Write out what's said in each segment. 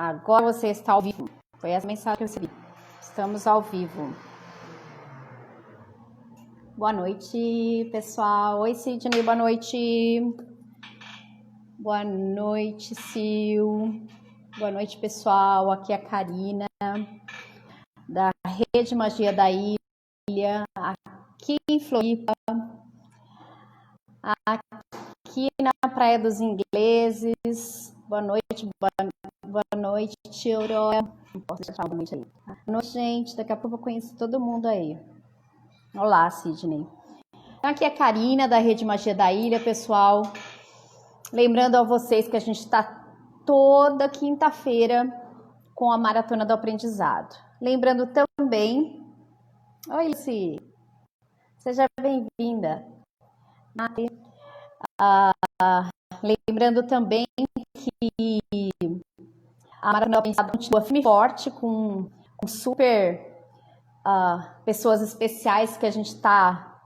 Agora você está ao vivo. Foi essa mensagem que eu recebi. Estamos ao vivo. Boa noite, pessoal. Oi, Sidney, boa noite. Boa noite, Sil. Boa noite, pessoal. Aqui é a Karina, da Rede Magia da Ilha, aqui em Floripa, aqui na Praia dos Ingleses. Boa noite, boa noite, Aurora. Não posso deixar boa noite aí. Boa noite, gente. Daqui a pouco eu vou conhecer todo mundo aí. Olá, Sidney. Aqui é a Karina, da Rede Magia da Ilha, pessoal. Lembrando a vocês que a gente está toda quinta-feira com a Maratona do Aprendizado. Lembrando também... Oi, Lucy. Seja bem-vinda. Lembrando também que a Maratona do Aprendizado continua firme e forte com super pessoas especiais que a gente está...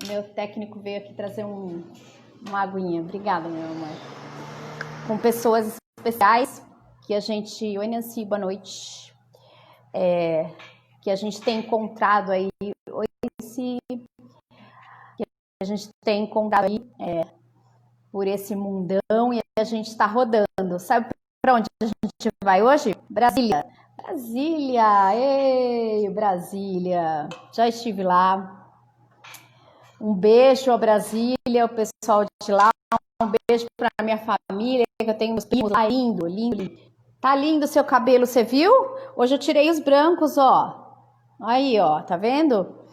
Meu técnico veio aqui trazer uma aguinha. Obrigada, meu amor. Com pessoas especiais que a gente... Oi, Nancy, boa noite. Que a gente tem encontrado aí... Oi, Nancy. Que a gente tem encontrado aí por esse mundão e a gente está rodando. Sabe para onde a gente vai hoje? Brasília. Brasília! Ei, Brasília! Já estive lá. Um beijo a Brasília, o pessoal de lá. Um beijo para minha família, que eu tenho meus primos lá. Lindo, lindo. Tá lindo o seu cabelo, você viu? Hoje eu tirei os brancos, ó. Aí, ó, tá vendo?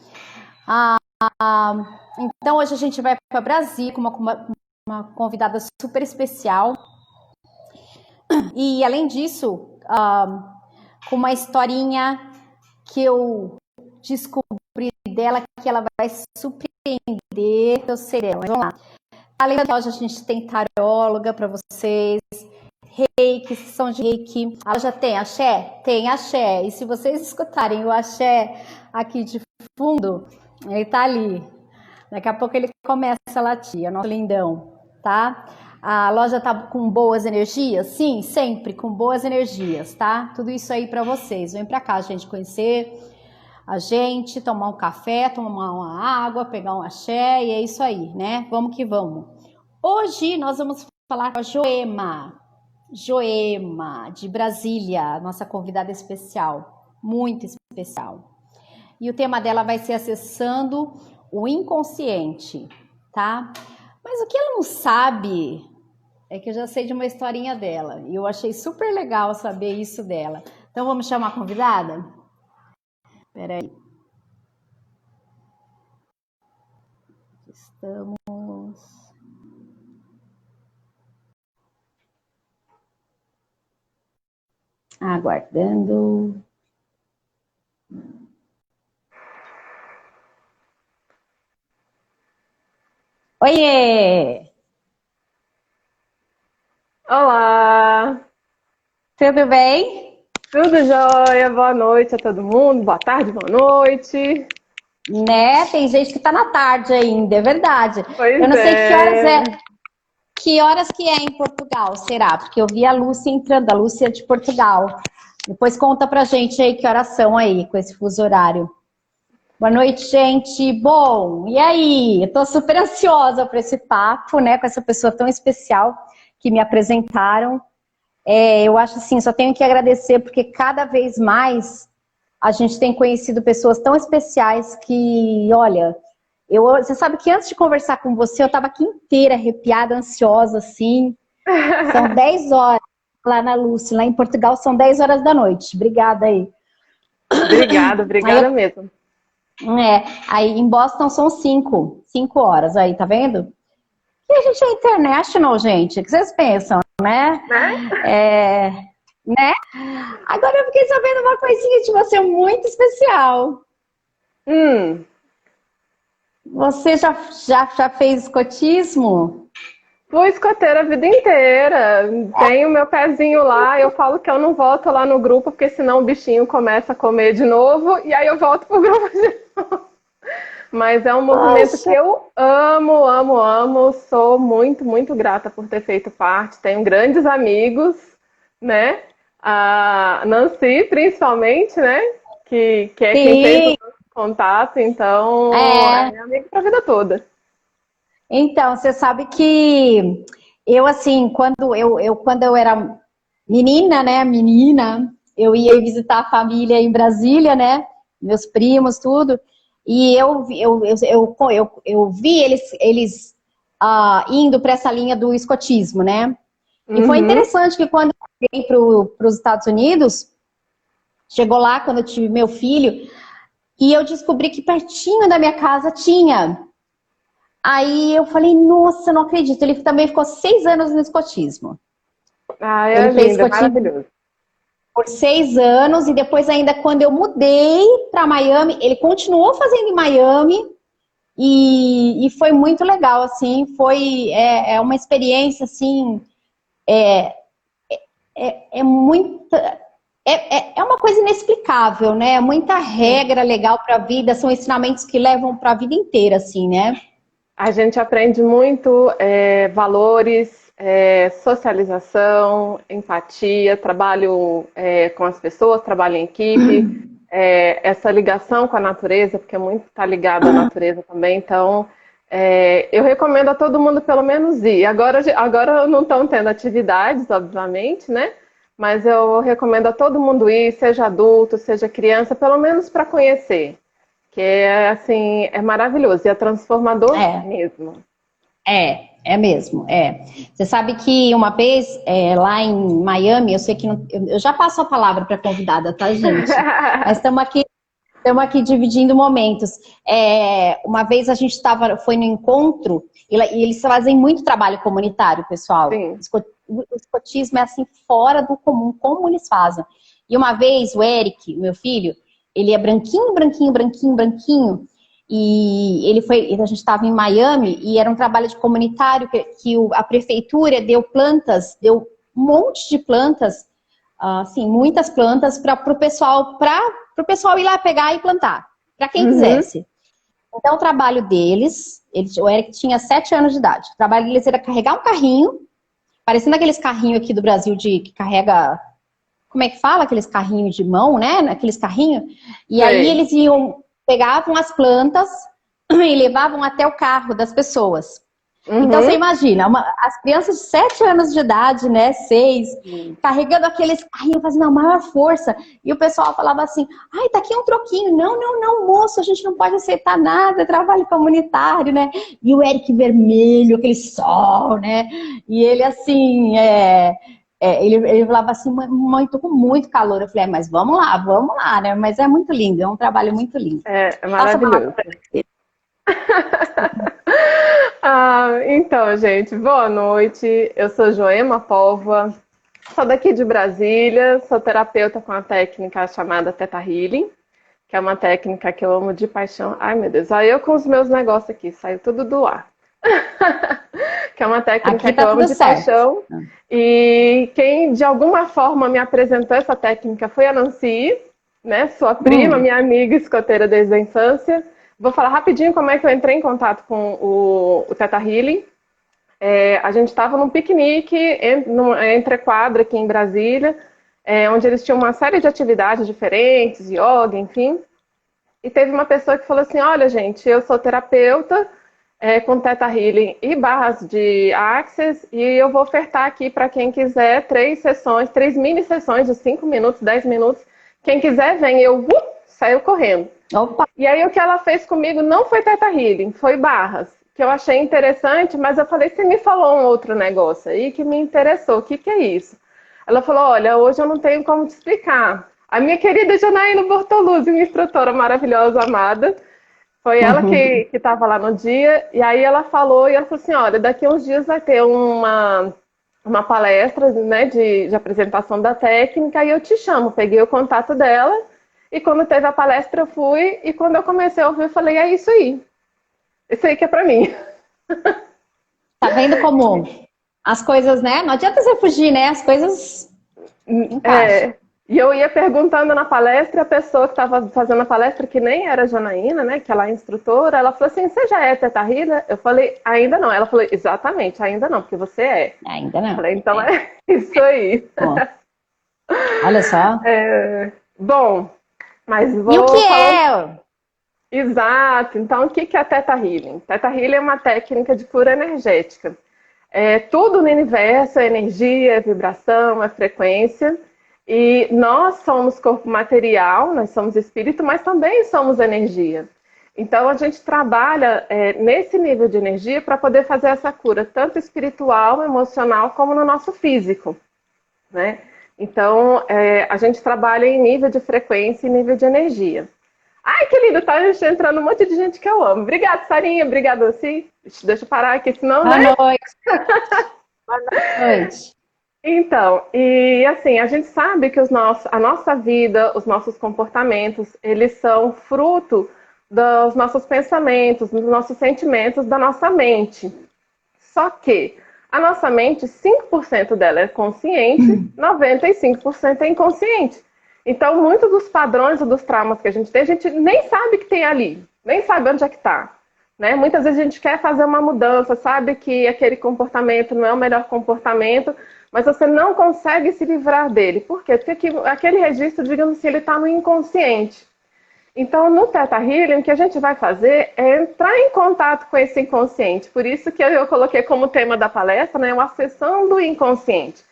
Então hoje a gente vai para Brasília com uma convidada super especial. E além disso, com uma historinha que eu descobri dela, que ela vai surpreender, eu sei dela. Mas vamos lá. Além da loja, a gente tem taróloga para vocês, reiki, sessão de reiki. A loja tem axé? Tem axé. E se vocês escutarem o axé aqui de fundo, ele tá ali. Daqui a pouco ele começa a latir, é o nosso lindão, tá? A loja tá com boas energias? Sim, sempre com boas energias, tá? Tudo isso aí para vocês. Vem para cá, a gente conhecer a gente, tomar um café, tomar uma água, pegar um axé e é isso aí, né? Vamos que vamos. Hoje nós vamos falar com a Joema, de Brasília, nossa convidada especial, muito especial. E o tema dela vai ser acessando o inconsciente, tá? Mas o que ela não sabe é que eu já sei de uma historinha dela. E eu achei super legal saber isso dela. Então vamos chamar a convidada? Espera aí. Estamos... aguardando. Oiê! Olá! Tudo bem? Tudo jóia? Boa noite a todo mundo. Boa tarde, boa noite. Né? Tem gente que tá na tarde ainda, é verdade. Pois eu não sei que horas é. Que horas que é em Portugal, será? Porque eu vi a Lúcia entrando, a Lúcia é de Portugal. Depois conta pra gente aí que horas são aí, com esse fuso horário. Boa noite, gente. Bom, e aí? Eu tô super ansiosa por esse papo, né? Com essa pessoa tão especial que me apresentaram. Eu acho assim, só tenho que agradecer, porque cada vez mais a gente tem conhecido pessoas tão especiais que, olha, você sabe que antes de conversar com você, eu estava aqui inteira arrepiada, ansiosa, assim. São 10 horas lá na Lúcia, lá em Portugal são 10 horas da noite. Obrigada aí. Obrigada mesmo. Aí em Boston são 5 horas aí, tá vendo? E a gente é international, gente. O que vocês pensam, né? Né? Agora eu fiquei sabendo uma coisinha de você muito especial. Você já fez escotismo? Fui escoteira a vida inteira. Tenho meu pezinho lá. Eu falo que eu não volto lá no grupo, porque senão o bichinho começa a comer de novo. E aí eu volto pro grupo de novo. Mas é um movimento que eu amo, amo, amo. Sou muito, muito grata por ter feito parte. Tenho grandes amigos, né? A Nancy, principalmente, né? Que é quem fez o Sim, nosso contato, então é é. minha amiga pra vida toda. Então, você sabe que eu, assim, quando eu era menina, né? Menina, eu ia visitar a família em Brasília, né? Meus primos, tudo. E eu vi eles indo para essa linha do escotismo, né? E foi Uhum. interessante que quando eu vim para os Estados Unidos, chegou lá quando eu tive meu filho, e eu descobri que pertinho da minha casa tinha. Aí eu falei, nossa, eu não acredito. Ele também ficou 6 anos no escotismo. Ah, é Ele fez lindo, é escotismo maravilhoso. por 6 anos e depois ainda quando eu mudei para Miami, ele continuou fazendo em Miami e foi muito legal, assim, é uma experiência, assim, é muita, é uma coisa inexplicável, né? É muita regra legal para a vida, são ensinamentos que levam para a vida inteira, assim, né? A gente aprende muito valores, socialização, empatia, trabalho com as pessoas, trabalho em equipe, essa ligação com a natureza, porque muito está ligado à natureza também. Então, eu recomendo a todo mundo pelo menos ir. Agora não estão tendo atividades, obviamente, né? Mas eu recomendo a todo mundo ir, seja adulto, seja criança, pelo menos para conhecer. Que é assim, é maravilhoso e é transformador É. mesmo. É mesmo, é. Você sabe que uma vez, lá em Miami, eu sei que eu já passo a palavra para a convidada, tá, gente? Mas estamos aqui dividindo momentos. Uma vez a gente foi no encontro, e eles fazem muito trabalho comunitário, pessoal. Sim. O escotismo é assim, fora do comum, como eles fazem. E uma vez o Eric, meu filho, ele é branquinho, branquinho, branquinho, branquinho, e a gente estava em Miami e era um trabalho de comunitário que a prefeitura deu plantas, deu um monte de plantas, assim, muitas plantas para o pessoal ir lá pegar e plantar, para quem Uhum. quisesse. Então, o trabalho deles, o Eric tinha 7 anos de idade, o trabalho deles era carregar um carrinho, parecendo aqueles carrinhos aqui do Brasil que carrega, como é que fala? Aqueles carrinhos de mão, né? Aqueles carrinhos. E aí Sei. eles pegavam as plantas e levavam até o carro das pessoas. Então você Uhum. imagina, as crianças de 7 anos de idade, né, 6, carregando aqueles carrinhos, fazendo a maior força. E o pessoal falava assim, ai, tá aqui um troquinho. Não, não, não, moço, a gente não pode aceitar nada, é trabalho comunitário, né? E o Eric vermelho, aquele sol, né? E ele assim, ele falava assim, muito, com muito calor. Eu falei, mas vamos lá, né? Mas é muito lindo, é um trabalho muito lindo. É Passa a palavra maravilhoso. para você. Então, gente, boa noite. Eu sou Joema Póvoa, sou daqui de Brasília, sou terapeuta com a técnica chamada Theta Healing, que é uma técnica que eu amo de paixão. Ai, meu Deus, aí eu com os meus negócios aqui, saiu tudo do ar. Que é uma técnica Aqui que tá eu amo tudo de certo. paixão. E quem de alguma forma me apresentou essa técnica foi a Nancy, né? Sua prima, Hum. minha amiga escoteira desde a infância. Vou falar rapidinho como é que eu entrei em contato com o Theta Healing. A gente estava num piquenique entre quadra aqui em Brasília, onde eles tinham uma série de atividades diferentes, yoga, enfim. E teve uma pessoa que falou assim: olha, gente, eu sou terapeuta com Theta Healing e barras de Access, e eu vou ofertar aqui para quem quiser 3 sessões, 3 mini sessões de 5 minutos, 10 minutos. Quem quiser, vem. Eu saiu correndo. Opa, E aí o que ela fez comigo não foi Theta Healing, foi barras, que eu achei interessante, mas eu falei, você me falou um outro negócio aí que me interessou, o que é isso? Ela falou, olha, hoje eu não tenho como te explicar. A minha querida Janaína Bortoluzzi, minha instrutora maravilhosa, amada, foi ela que estava lá no dia, e aí ela falou, e ela falou assim, olha, daqui a uns dias vai ter uma palestra, né, de apresentação da técnica, e eu te chamo. Peguei o contato dela, e quando teve a palestra eu fui, e quando eu comecei a ouvir, eu falei, é isso aí que é pra mim. tá vendo como as coisas, né? Não adianta você fugir, né? As coisas encaixam. É, e eu ia perguntando na palestra, a pessoa que estava fazendo a palestra, que nem era a Janaína, né, que ela é instrutora, ela falou assim, você já é Teta Healer? Eu falei, ainda não. Ela falou, exatamente, ainda não, porque você é. Ainda Eu não. falei, então é isso aí. Bom. Olha só. Bom, mas E o vou que falando. é? Exato. Então, o que que é Theta Healing? Theta Healing é uma técnica de cura energética. Tudo no universo é energia, é vibração, é frequência. E nós somos corpo material, nós somos espírito, mas também somos energia. Então, a gente trabalha nesse nível de energia para poder fazer essa cura, tanto espiritual, emocional, como no nosso físico, né? Então, a gente trabalha em nível de frequência e nível de energia. Ai, que lindo, tá entrando um monte de gente que eu amo. Obrigada, Sarinha, obrigada, Lucy. Deixa eu parar aqui, senão, Boa né? noite. Boa noite. Então, e assim, a gente sabe que a nossa vida, os nossos comportamentos, eles são fruto dos nossos pensamentos, dos nossos sentimentos, da nossa mente. Só que a nossa mente, 5% dela é consciente, 95% é inconsciente. Então, muitos dos padrões ou dos traumas que a gente nem sabe que tem ali, nem sabe onde é que está. Né? Muitas vezes a gente quer fazer uma mudança, sabe que aquele comportamento não é o melhor comportamento, mas você não consegue se livrar dele. Por quê? Porque aquele registro, digamos assim, ele está no inconsciente. Então, no Theta Healing, o que a gente vai fazer é entrar em contato com esse inconsciente. Por isso que eu coloquei como tema da palestra, né, uma sessão do inconsciente.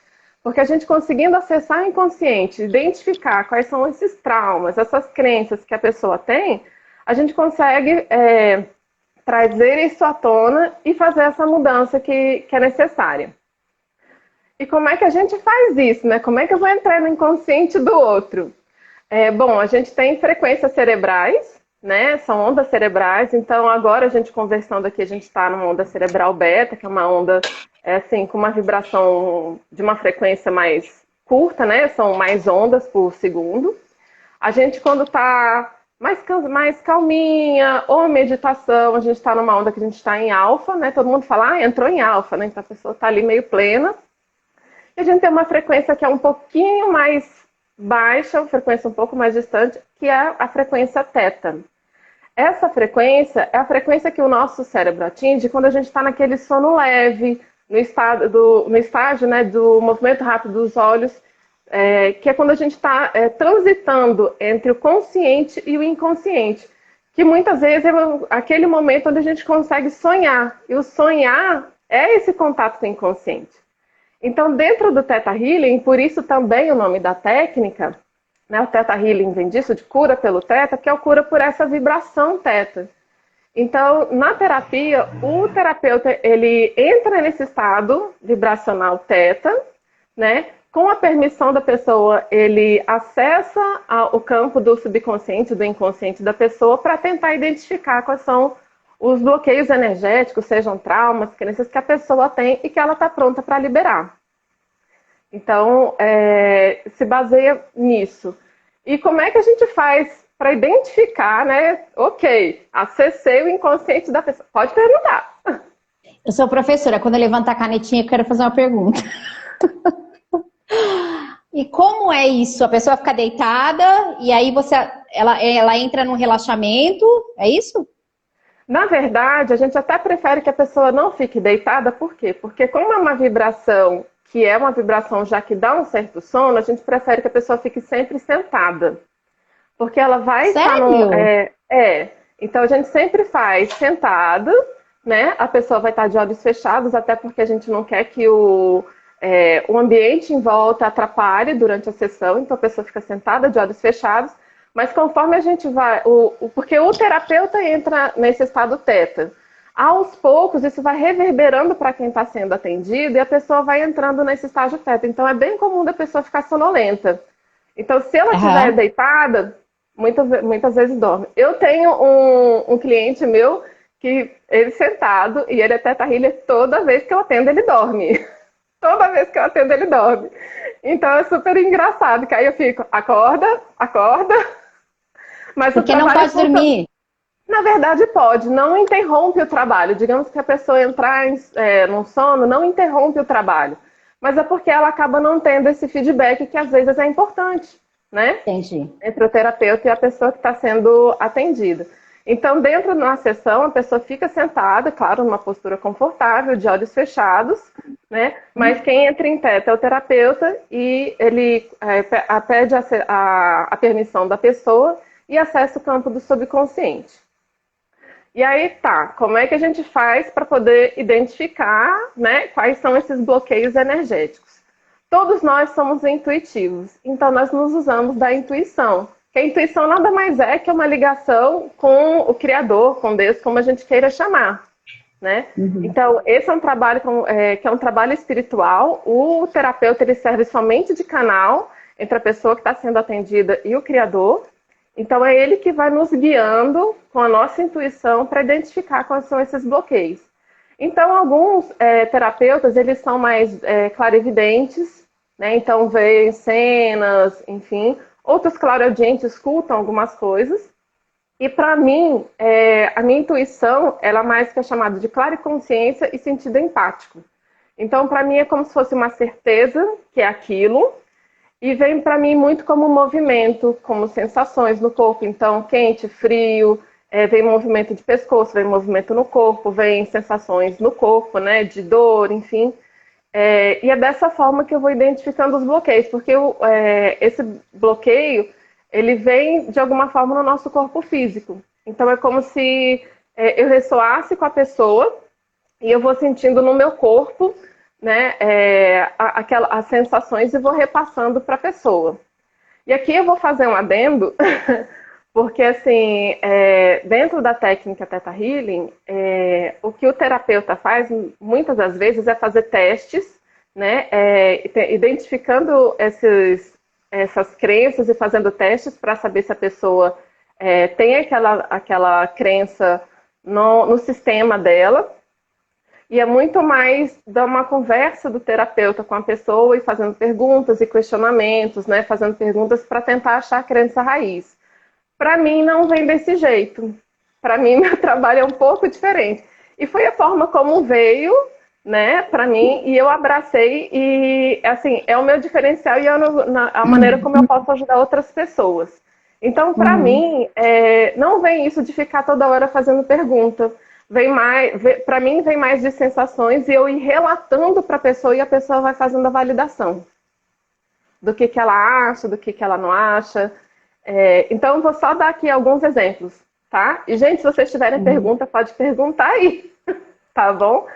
Porque a gente conseguindo acessar o inconsciente, identificar quais são esses traumas, essas crenças que a pessoa tem, a gente consegue trazer isso à tona e fazer essa mudança que é necessária. E como é que a gente faz isso, né? Como é que eu vou entrar no inconsciente do outro? Bom, a gente tem frequências cerebrais, né? São ondas cerebrais. Então, agora a gente conversando aqui, a gente está numa onda cerebral beta, que é uma onda assim, com uma vibração de uma frequência mais curta, né? São mais ondas por segundo. A gente, quando está mais calminha, ou meditação, a gente está numa onda que a gente está em alfa, né? Todo mundo fala, entrou em alfa, né? Então a pessoa está ali meio plena. E a gente tem uma frequência que é um pouquinho mais baixa, uma frequência um pouco mais distante, que é a frequência teta. Essa frequência é a frequência que o nosso cérebro atinge quando a gente está naquele sono leve, no estágio, né, do movimento rápido dos olhos, que é quando a gente está transitando entre o consciente e o inconsciente, que muitas vezes é aquele momento onde a gente consegue sonhar, e o sonhar é esse contato com o inconsciente. Então, dentro do Theta Healing, por isso também o nome da técnica, né, o Theta Healing vem disso, de cura pelo Theta, que é o cura por essa vibração Theta. Então, na terapia, o terapeuta ele entra nesse estado vibracional Theta, né? Com a permissão da pessoa, ele acessa o campo do subconsciente, do inconsciente da pessoa, para tentar identificar quais são os bloqueios energéticos, sejam traumas, crenças que a pessoa tem e que ela está pronta para liberar. Então, se baseia nisso. E como é que a gente faz para identificar, né? Ok, acessei o inconsciente da pessoa. Pode perguntar. Eu sou professora, quando eu levantar a canetinha, eu quero fazer uma pergunta. E como é isso? A pessoa fica deitada e aí ela entra num relaxamento, é isso? Na verdade, a gente até prefere que a pessoa não fique deitada, por quê? Porque como é uma vibração que é uma vibração já que dá um certo sono, a gente prefere que a pessoa fique sempre sentada. Porque ela vai estar no... Sério? Então a gente sempre faz sentada, né? A pessoa vai estar de olhos fechados, até porque a gente não quer que o ambiente em volta atrapalhe durante a sessão, então a pessoa fica sentada de olhos fechados. Mas conforme a gente vai... Porque o terapeuta entra nesse estado teta. Aos poucos, isso vai reverberando para quem está sendo atendido e a pessoa vai entrando nesse estágio teta. Então, é bem comum da pessoa ficar sonolenta. Então, se ela estiver deitada, muitas vezes dorme. Eu tenho um cliente meu que ele sentado e ele é teta healer, toda vez que eu atendo, ele dorme. Toda vez que eu atendo, ele dorme. Então, é super engraçado, que aí eu fico, acorda, acorda. Mas porque não pode dormir. Na verdade, pode. Não interrompe o trabalho. Digamos que a pessoa entrar num sono, não interrompe o trabalho. Mas é porque ela acaba não tendo esse feedback que às vezes é importante, né? Entendi. Entre o terapeuta e a pessoa que está sendo atendida. Então, dentro de uma sessão, a pessoa fica sentada, claro, numa postura confortável, de olhos fechados, né? Mas quem entra em teto é o terapeuta e ele pede a permissão da pessoa e acessa o campo do subconsciente. E aí tá, como é que a gente faz para poder identificar, né, quais são esses bloqueios energéticos? Todos nós somos intuitivos, então nós nos usamos da intuição. Que a intuição nada mais é que uma ligação com o Criador, com Deus, como a gente queira chamar, né? Então, esse é um trabalho que é um trabalho espiritual. O terapeuta ele serve somente de canal entre a pessoa que está sendo atendida e o Criador. Então, é ele que vai nos guiando com a nossa intuição para identificar quais são esses bloqueios. Então, alguns terapeutas, eles são mais clarividentes, né? Então, veem cenas, enfim. Outros clareaudientes escutam algumas coisas. E, para mim, a minha intuição, ela mais que é chamada de clariconsciência e sentido empático. Então, para mim, é como se fosse uma certeza que é aquilo. E vem para mim muito como movimento, como sensações no corpo. Então, quente, frio, vem movimento de pescoço, vem movimento no corpo, vem sensações no corpo, né, de dor, enfim. E é dessa forma que eu vou identificando os bloqueios, porque esse bloqueio, ele vem de alguma forma no nosso corpo físico. Então, é como se eu ressoasse com a pessoa e eu vou sentindo no meu corpo, né, as sensações e vou repassando para a pessoa. E aqui eu vou fazer um adendo, porque assim, dentro da técnica Theta Healing, o que o terapeuta faz muitas das vezes é fazer testes, né, identificando essas crenças e fazendo testes para saber se a pessoa tem aquela crença no sistema dela. E é muito mais dar uma conversa do terapeuta com a pessoa e fazendo perguntas e questionamentos, né? Fazendo perguntas para tentar achar a crença raiz. Para mim, não vem desse jeito. Para mim, meu trabalho é um pouco diferente. E foi a forma como veio, né, para mim, e eu abracei. E, assim, é o meu diferencial e a maneira como eu posso ajudar outras pessoas. Então, para mim, não vem isso de ficar toda hora fazendo pergunta. Para mim vem mais de sensações e eu ir relatando para a pessoa e a pessoa vai fazendo a validação do que ela acha, do que ela não acha. Então eu vou só dar aqui alguns exemplos, tá? E gente, se vocês tiverem pergunta, pode perguntar aí, tá bom?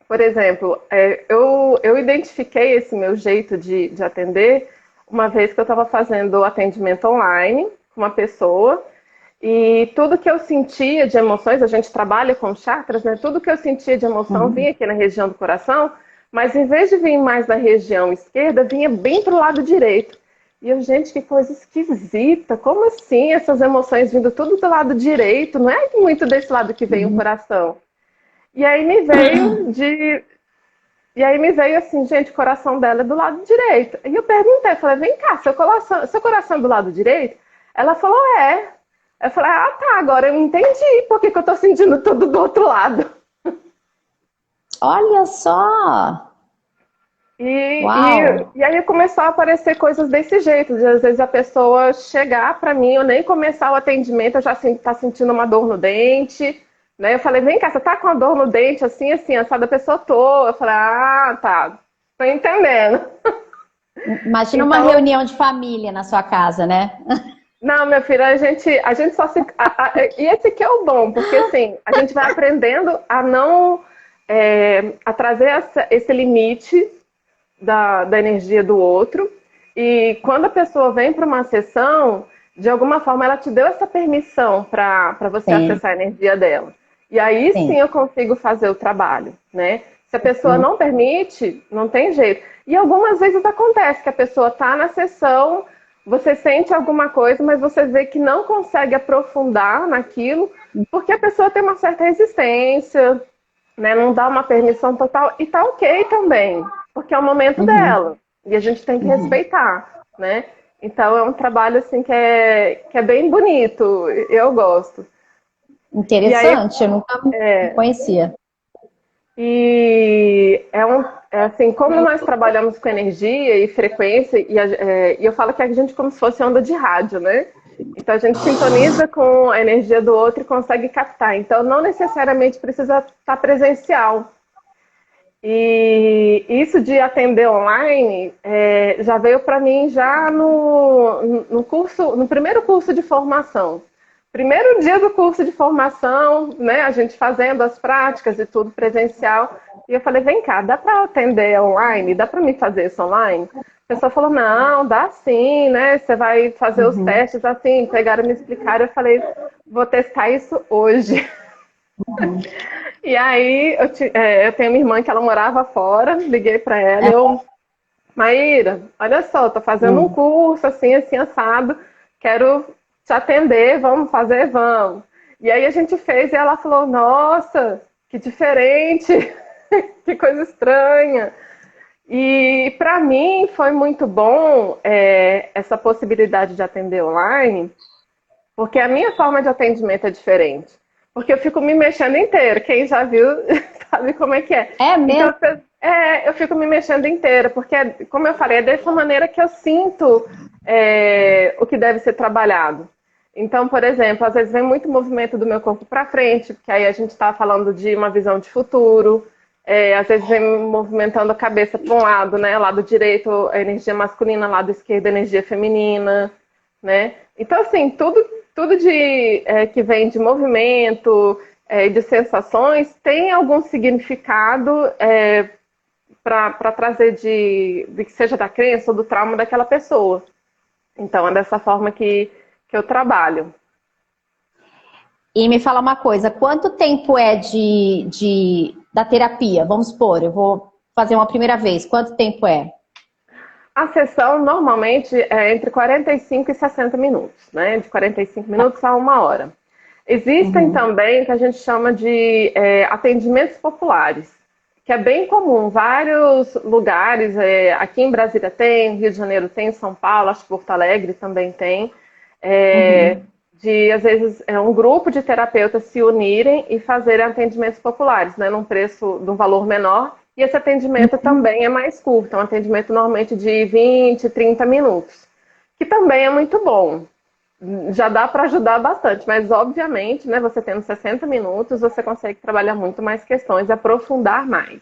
Por exemplo, eu identifiquei esse meu jeito de atender uma vez que eu estava fazendo atendimento online com uma pessoa. E tudo que eu sentia de emoções, a gente trabalha com chakras, né? Tudo que eu sentia de emoção vinha aqui na região do coração, mas em vez de vir mais da região esquerda, vinha bem para o lado direito. E eu, gente, que coisa esquisita, como assim essas emoções vindo tudo do lado direito? Não é muito desse lado que vem o coração. E aí me veio assim, gente, o coração dela é do lado direito. E eu perguntei, falei, vem cá, seu coração é do lado direito? Ela falou, é. Eu falei, tá, agora eu entendi por que eu tô sentindo tudo do outro lado. Olha só! E aí começou a aparecer coisas desse jeito, de às vezes a pessoa chegar pra mim, eu nem começar o atendimento, eu já tá sentindo uma dor no dente, né? Eu falei, vem cá, você tá com a dor no dente, assim, assada, a pessoa tô. Eu falei, tá, tô entendendo. Imagina uma reunião de família na sua casa, né? Não, minha filha, a gente só se... E esse aqui é o bom, porque assim, a gente vai aprendendo a não... a trazer esse limite da energia do outro. E quando a pessoa vem para uma sessão, de alguma forma ela te deu essa permissão para você acessar a energia dela. E aí sim eu consigo fazer o trabalho, né? Se a pessoa não permite, não tem jeito. E algumas vezes acontece que a pessoa está na sessão... Você sente alguma coisa, mas você vê que não consegue aprofundar naquilo, porque a pessoa tem uma certa resistência, né? Não dá uma permissão total, e tá ok também, porque é o momento dela, e a gente tem que respeitar, né? Então é um trabalho assim que é bem bonito, eu gosto. Interessante, eu nunca conhecia. E assim, como nós trabalhamos com energia e frequência, e eu falo que a gente é como se fosse onda de rádio, né? Então a gente sintoniza com a energia do outro e consegue captar. Então não necessariamente precisa estar presencial. E isso de atender online já veio para mim já no curso, no primeiro curso de formação. Primeiro dia do curso de formação, né, a gente fazendo as práticas e tudo presencial. E eu falei, vem cá, dá para atender online? Dá para mim fazer isso online? A pessoa falou, não, dá sim, né? Você vai fazer os Uhum, testes assim, pegaram e me explicaram. Eu falei, vou testar isso hoje. uhum. E aí eu tenho uma irmã que ela morava fora, liguei para ela e eu, Maíra, olha só, tô fazendo um Hum. curso assim, assim, assado, quero te atender, vamos fazer, vamos. E aí a gente fez e ela falou, nossa, que diferente, que coisa estranha. E para mim foi muito bom essa possibilidade de atender online, porque a minha forma de atendimento é diferente. Porque eu fico me mexendo inteira. Quem já viu sabe como é que é. É mesmo? Então, eu fico me mexendo inteira, porque, como eu falei, é dessa maneira que eu sinto o que deve ser trabalhado. Então, por exemplo, às vezes vem muito movimento do meu corpo para frente, porque aí a gente está falando de uma visão de futuro. Às vezes vem movimentando a cabeça para um lado, né? Lado direito, a energia masculina, lado esquerdo, a energia feminina, né? Então, assim, tudo que vem de movimento, de sensações, tem algum significado para trazer de que seja da crença ou do trauma daquela pessoa. Então, é dessa forma que eu trabalho. E me fala uma coisa, quanto tempo é da terapia? Vamos supor, eu vou fazer uma primeira vez. Quanto tempo é? A sessão normalmente é entre 45 e 60 minutos, né? De 45 minutos a uma hora. Existem Uhum. também o que a gente chama de atendimentos populares, que é bem comum. Vários lugares, aqui em Brasília tem, Rio de Janeiro tem, São Paulo, acho que Porto Alegre também tem, é, Uhum. de às vezes um grupo de terapeutas se unirem e fazerem atendimentos populares, né, num preço, de um valor menor. E esse atendimento também é mais curto, é um atendimento normalmente de 20, 30 minutos, que também é muito bom. Já dá para ajudar bastante, mas obviamente, né, você tendo 60 minutos, você consegue trabalhar muito mais questões e aprofundar mais.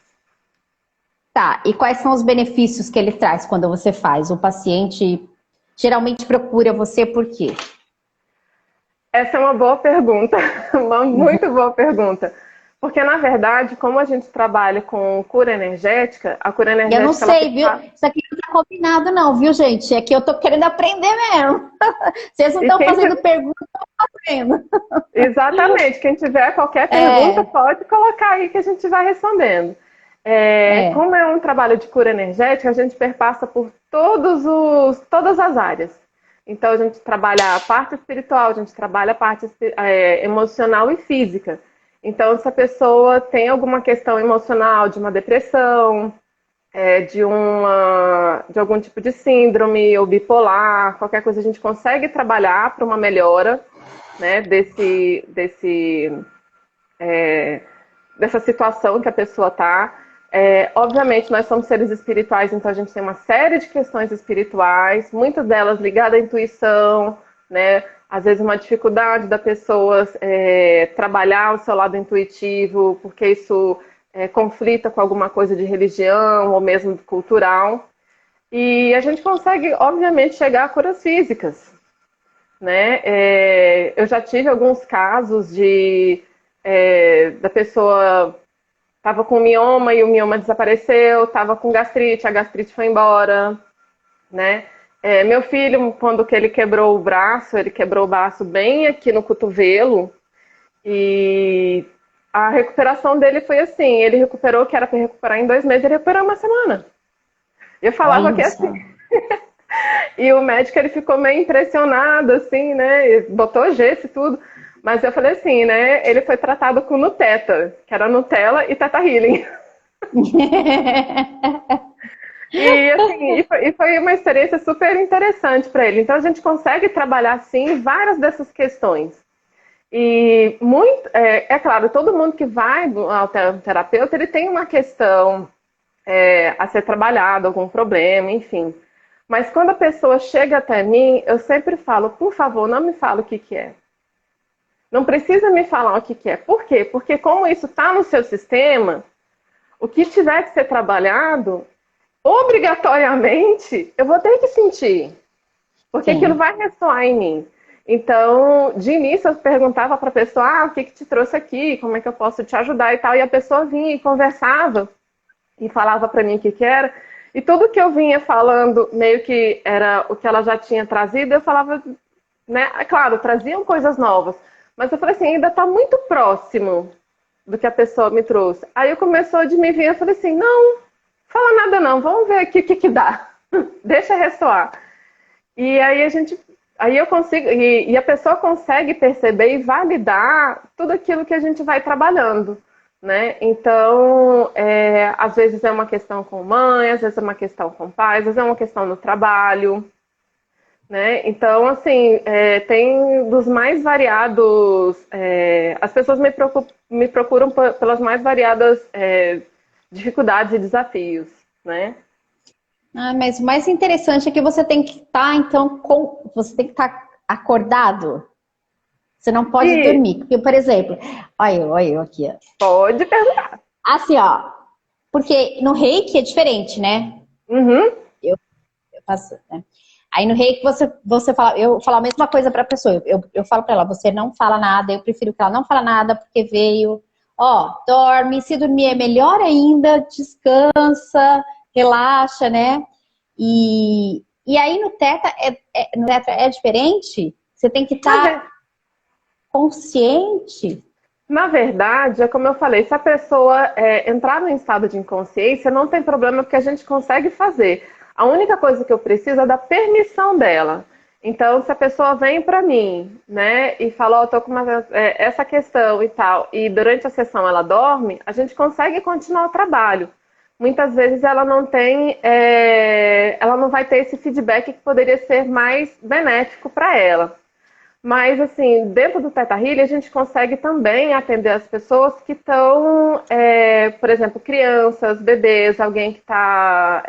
Tá, e quais são os benefícios que ele traz quando você faz? O paciente geralmente procura você por quê? Essa é uma boa pergunta, uma muito boa pergunta. Porque, na verdade, como a gente trabalha com cura energética, a cura E eu não energética ela sei, tem viu? Isso aqui não tá combinado não, viu, gente? É que eu tô querendo aprender mesmo. Vocês não e estão quem fazendo tiver... pergunta, eu tô fazendo. Exatamente, quem tiver qualquer pergunta É, pode colocar aí que a gente vai respondendo. é. Como é um trabalho de cura energética, a gente perpassa por todas as áreas. Então, a gente trabalha a parte espiritual, a gente trabalha a parte emocional e física. Então, se a pessoa tem alguma questão emocional, de uma depressão, de algum tipo de síndrome ou bipolar, qualquer coisa, a gente consegue trabalhar para uma melhora, né, dessa situação que a pessoa está. Obviamente, nós somos seres espirituais, então a gente tem uma série de questões espirituais, muitas delas ligadas à intuição, né? Às vezes uma dificuldade da pessoa trabalhar o seu lado intuitivo, porque isso conflita com alguma coisa de religião ou mesmo cultural. E a gente consegue, obviamente, chegar a curas físicas, né? Eu já tive alguns casos da pessoa estava com mioma e o mioma desapareceu, estava com gastrite, a gastrite foi embora, né? Meu filho, quando que ele quebrou o braço bem aqui no cotovelo e a recuperação dele foi assim, ele recuperou o que era para recuperar em 2 meses, ele recuperou em uma semana. Eu falava que Olha é só. assim. E o médico ele ficou meio impressionado, assim, né? Botou gesso e tudo. Mas eu falei assim, né? Ele foi tratado com Nuteta, que era Nutella e Teta Healing. E assim, e foi uma experiência super interessante para ele. Então a gente consegue trabalhar sim várias dessas questões. E muito, claro, todo mundo que vai ao terapeuta, ele tem uma questão a ser trabalhado, algum problema, enfim. Mas quando a pessoa chega até mim, eu sempre falo, por favor, não me fala o que que é. Não precisa me falar o que que é. Por quê? Porque como isso está no seu sistema, o que tiver que ser trabalhado, obrigatoriamente, eu vou ter que sentir. Porque aquilo Sim. vai ressoar em mim. Então, de início, eu perguntava para a pessoa, o que que te trouxe aqui? Como é que eu posso te ajudar e tal? E a pessoa vinha e conversava e falava para mim o que que era. E tudo que eu vinha falando, meio que era o que ela já tinha trazido, eu falava, né? É claro, traziam coisas novas. Mas eu falei assim, ainda está muito próximo do que a pessoa me trouxe. Aí eu começou de me vir, eu falei assim, não, fala nada não, vamos ver aqui o que que dá. Deixa ressoar. E aí aí eu consigo, e a pessoa consegue perceber e validar tudo aquilo que a gente vai trabalhando, né? Então, às vezes é uma questão com mãe, às vezes é uma questão com pai, às vezes é uma questão no trabalho, né? Então, assim, tem dos mais variados, as pessoas me procuram pelas mais variadas dificuldades e desafios, né? Ah, mas o mais interessante é que você tem que estar, então, você tem que estar acordado. Você não pode E dormir. Porque, por exemplo, olha eu aqui, ó. pode perguntar. Assim, ó, porque no reiki é diferente, né? Uhum. Eu faço, né? Aí no reiki você fala, eu falo a mesma coisa para a pessoa. Eu falo para ela, você não fala nada, eu prefiro que ela não fala nada, porque veio, ó, dorme, se dormir é melhor ainda, descansa, relaxa, né? E aí no tetra é diferente, você tem que Na, estar ver- consciente. Na verdade, é como eu falei, se a pessoa entrar no estado de inconsciência, não tem problema porque a gente consegue fazer. A única coisa que eu preciso é da permissão dela. Então, se a pessoa vem para mim, né, e fala, ó, tô com essa questão e tal, e durante a sessão ela dorme, a gente consegue continuar o trabalho. Muitas vezes ela não tem, ela não vai ter esse feedback que poderia ser mais benéfico para ela. Mas, assim, dentro do Teta Healing, a gente consegue também atender as pessoas que estão, por exemplo, crianças, bebês, alguém que está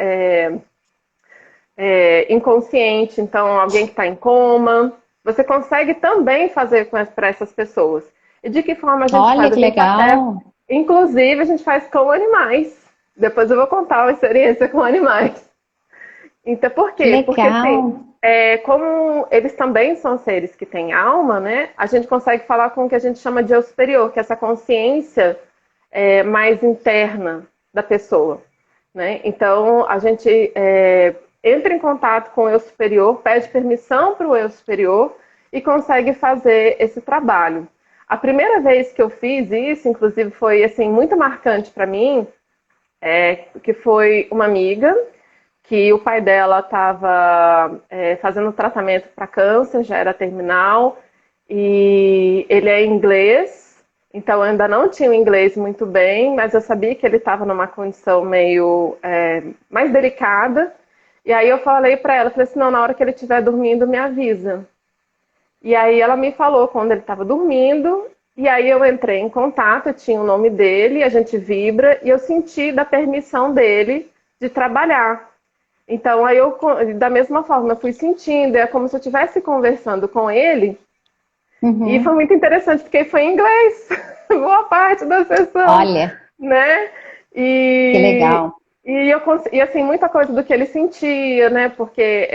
inconsciente, então alguém que está em coma. Você consegue também fazer para essas pessoas. E de que forma a gente Olha faz? A que gente até, legal. inclusive, a gente faz com animais. Depois eu vou contar uma experiência com animais. Então, por Que quê? Porque, assim, legal. como eles também são seres que têm alma, né? A gente consegue falar com o que a gente chama de eu superior, que é essa consciência mais interna da pessoa, né? Então, a gente entra em contato com o eu superior, pede permissão para o eu superior e consegue fazer esse trabalho. A primeira vez que eu fiz isso, inclusive, foi assim muito marcante para mim, que foi uma amiga que o pai dela estava fazendo tratamento para câncer, já era terminal, e ele é inglês, então eu ainda não tinha o inglês muito bem, mas eu sabia que ele estava numa condição meio mais delicada. E aí eu falei para ela, falei assim, não, na hora que ele estiver dormindo, me avisa. E aí ela me falou quando ele estava dormindo, e aí eu entrei em contato, tinha o nome dele, a gente vibra, e eu senti da permissão dele de trabalhar. Então, aí eu, da mesma forma, eu fui sentindo, é como se eu estivesse conversando com ele, e foi Uhum. muito interessante, porque foi em inglês, boa parte da sessão, Olha, né? que E, legal. e assim, muita coisa do que ele sentia, né? Porque